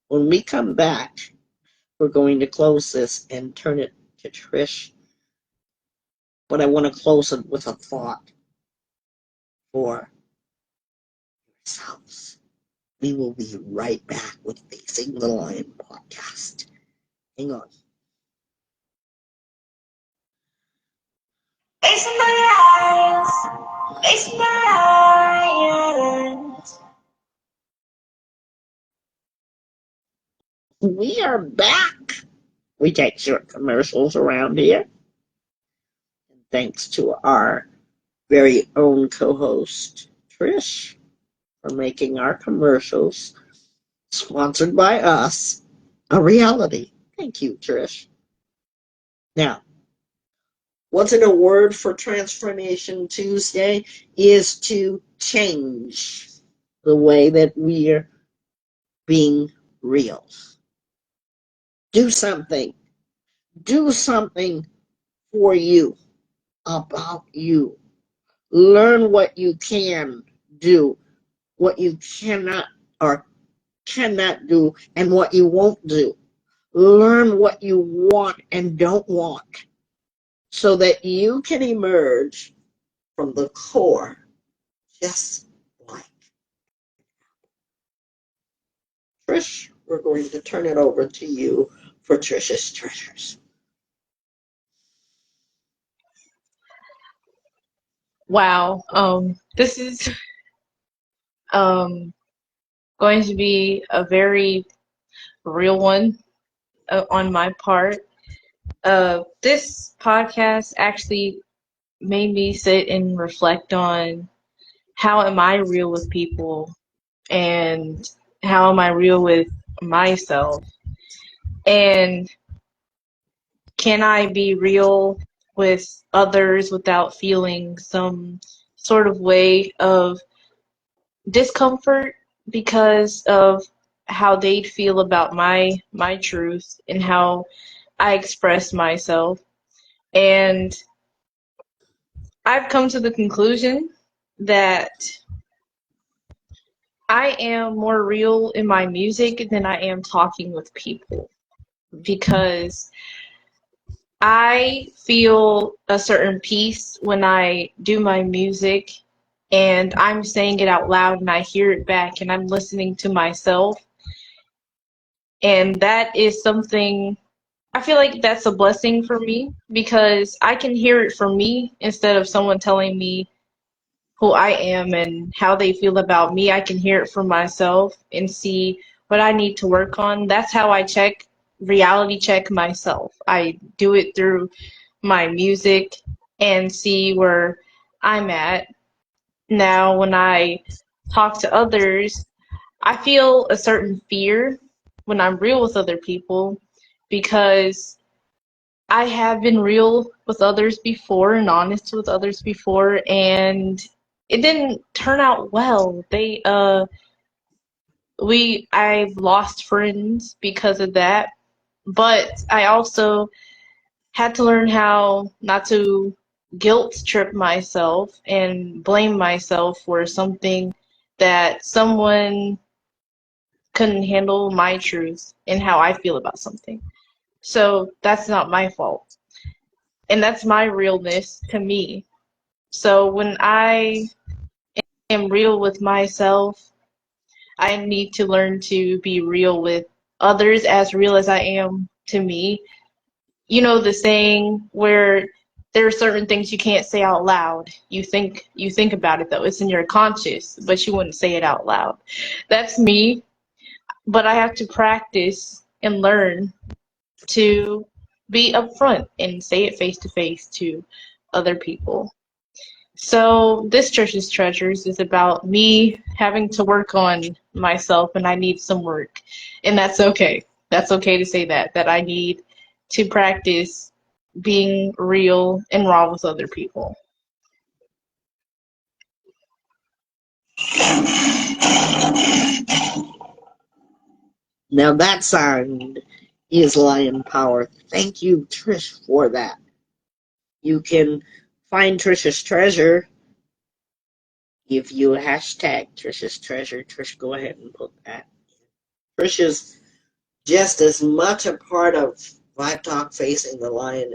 When we come back, we're going to close this and turn it to Trish. But I want to close it with a thought for yourselves. We will be right back with Facing the Lion podcast. Hang on. Facing the lions, facing the lions. We are back. We take short commercials around here. Thanks to our very own co-host, Trish, for making our commercials, sponsored by us, a reality. Thank you, Trish. Now, what's in a word for Transformation Tuesday is to change the way that we're being real. Do something. Do something for you, about you. Learn what you can do, what you cannot or cannot do, and what you won't do. Learn what you want and don't want so that you can emerge from the core just like Trish. We're going to turn it over to you for Trish's treasures. Wow. This is um going to be a very real one on my part. This podcast actually made me sit and reflect on how am I real with people and how am I real with myself, and can I be real with others without feeling some sort of way of discomfort because of how they'd feel about my truth and how I express myself. And I've come to the conclusion that I am more real in my music than I am talking with people, because I feel a certain peace when I do my music and I'm saying it out loud and I hear it back and I'm listening to myself. And that is something, I feel like that's a blessing for me, because I can hear it from me instead of someone telling me who I am and how they feel about me. I can hear it from myself and see what I need to work on. That's how I reality check myself. I do it through my music and see where I'm at. Now, when I talk to others, I feel a certain fear when I'm real with other people, because I have been real with others before and honest with others before, and it didn't turn out well. I've lost friends because of that, but I also had to learn how not to guilt trip myself and blame myself for something that someone couldn't handle my truth and how I feel about something. So that's not my fault. And that's my realness to me. So when I am real with myself, I need to learn to be real with others as real as I am to me. You know the saying where there are certain things you can't say out loud. You think about it though. It's in your conscious, but you wouldn't say it out loud. That's me, but I have to practice and learn to be upfront and say it face to face to other people. So this church's treasures is about me having to work on myself, and I need some work. And that's okay. That's okay to say that I need to practice being real and raw with other people. Now that sound is lion power. Thank you, Trish, for that. You can find Trish's treasure if you hashtag Trish's treasure. Trish, go ahead and put that. Trish is just as much a part of Vibe Talk Facing the Lion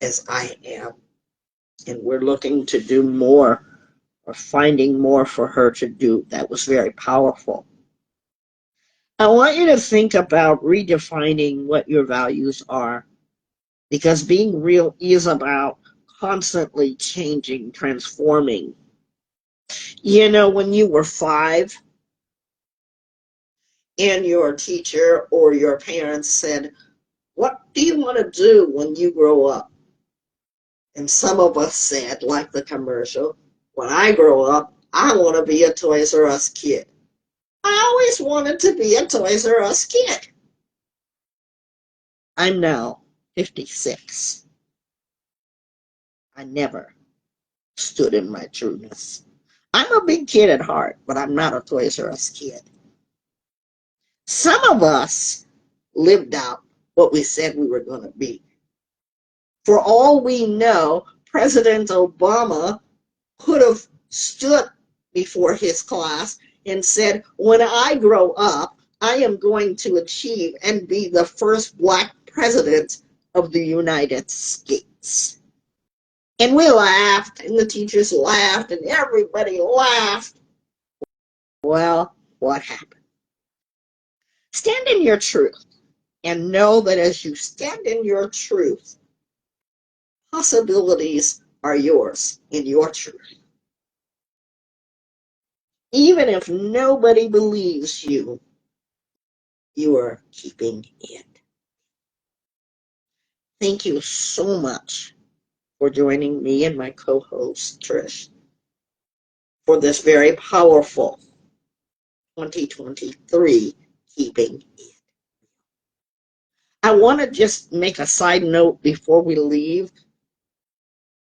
as I am. And we're looking to do more, or finding more for her to do. That was very powerful. I want you to think about redefining what your values are, because being real is about constantly changing, transforming. You know, when you were 5 and your teacher or your parents said, "What do you want to do when you grow up?" And some of us said, like the commercial, "When I grow up, I want to be a Toys R Us kid." I always wanted to be a Toys R Us kid. I'm now 56. I never stood in my trueness. I'm a big kid at heart, but I'm not a Toys R Us kid. Some of us lived out what we said we were going to be. For all we know, President Obama could have stood before his class and said, "When I grow up, I am going to achieve and be the first black president of the United States." And we laughed, and the teachers laughed, and everybody laughed. Well, what happened? Stand in your truth, and know that as you stand in your truth, possibilities are yours in your truth. Even if nobody believes you, you are keeping it. Thank you so much for joining me and my co-host, Trish, for this very powerful 2023 Keeping It. I want to just make a side note before we leave,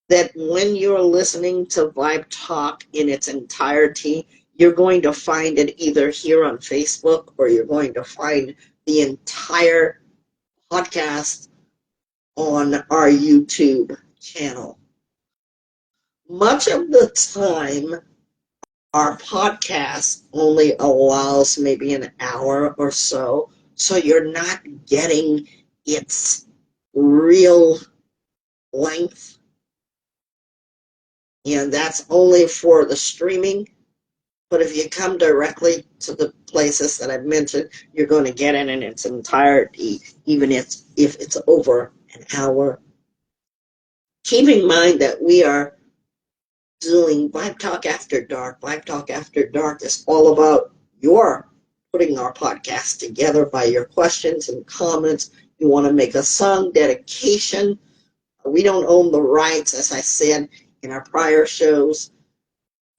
that when you're listening to Vibe Talk in its entirety, you're going to find it either here on Facebook, or you're going to find the entire podcast on our YouTube channel. Much of the time, our podcast only allows maybe an hour or so, so you're not getting its real length, and that's only for the streaming. But if you come directly to the places that I've mentioned, you're going to get it in its entirety, even if it's over an hour. Keep in mind that we are doing Vibe Talk After Dark. Vibe Talk After Dark is all about your putting our podcast together by your questions and comments. You want to make a song dedication. We don't own the rights, as I said in our prior shows.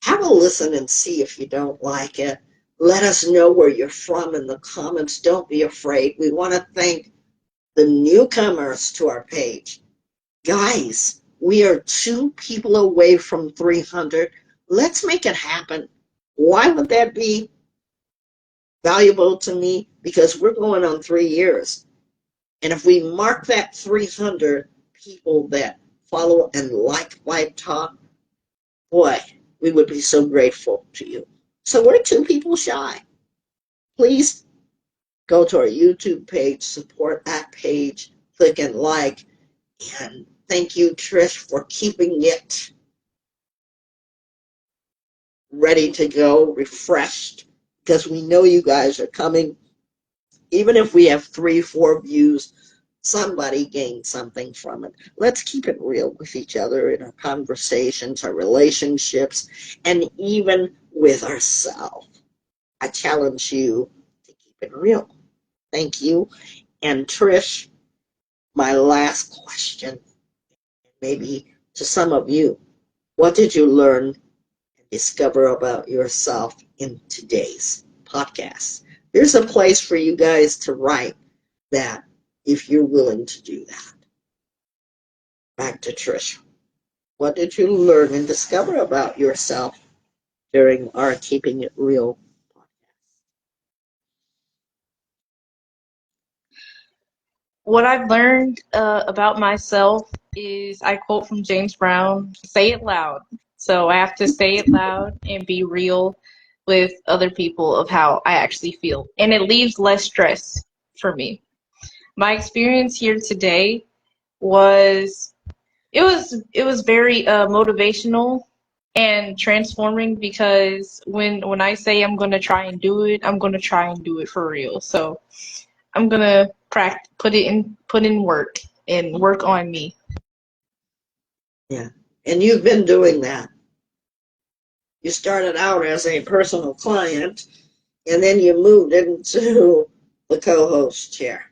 Have a listen and see if you don't like it. Let us know where you're from in the comments. Don't be afraid. We want to thank the newcomers to our page. Guys, we are 2 people away from 300. Let's make it happen. Why would that be valuable to me? Because we're going on 3 years. And if we mark that 300 people that follow and like Vibe Talk, boy, we would be so grateful to you. So we're 2 people shy. Please go to our YouTube page, support that page, click and like, and thank you, Trish, for keeping it ready to go, refreshed, because we know you guys are coming. Even if we have 3, 4 views, somebody gained something from it. Let's keep it real with each other in our conversations, our relationships, and even with ourselves. I challenge you to keep it real. Thank you. And Trish, my last question, maybe to some of you, what did you learn and discover about yourself in today's podcast? There's a place for you guys to write that if you're willing to do that. Back to Trish. What did you learn and discover about yourself during our Keeping It Real podcast? What I've learned about myself is I quote from James Brown, say it loud. So I have to say it loud and be real with other people of how I actually feel. And it leaves less stress for me. My experience here today was it was very motivational and transforming because when I say I'm gonna try and do it, I'm gonna try and do it for real. So I'm gonna put in work and work on me. Yeah. And you've been doing that. You started out as a personal client, and then you moved into the co-host chair.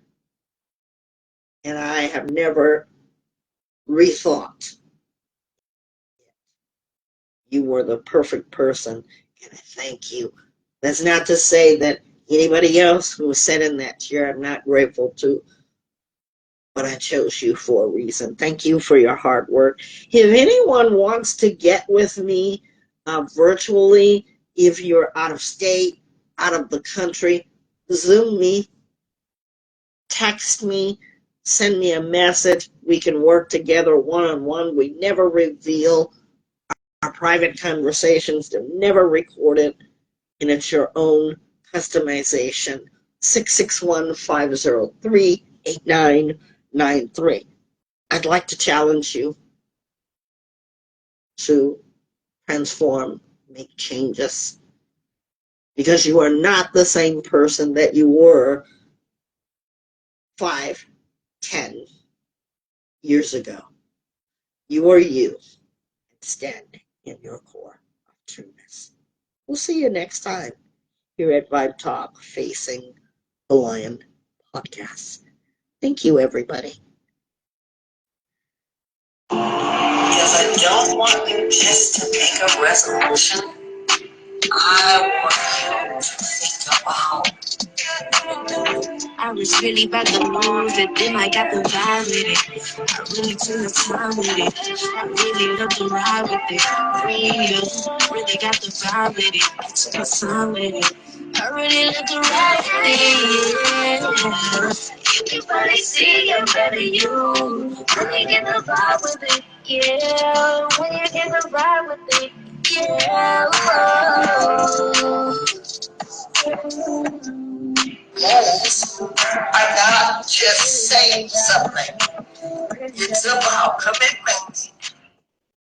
And I have never rethought. You were the perfect person, and I thank you. That's not to say that anybody else who sat in that chair I'm not grateful to, but I chose you for a reason. Thank you for your hard work. If anyone wants to get with me virtually, if you're out of state, out of the country, Zoom me, text me, send me a message. We can work together one-on-one. We never reveal our private conversations. They're never recorded, and it's your own customization. 661-503-8993. I'd like to challenge you to transform, make changes, because you are not the same person that you were 5, 10 years ago. You are you, and stand in your core of trueness. We'll see you next time here at Vibe Talk Facing the Lion podcast. Thank you, everybody. Because I don't want you just to make a resolution. I want you to think about. I was really about to lose it, then I got the vibe with it. I really took the time with it. I really love to ride with it. Freedom, really got the vibe with it. I took my time with it. I really love to ride with it. You can finally see a better you. Really get the vibe with it. Yeah, when you get to ride with me. Yeah. Yes, I gotta just say something. It's about commitment.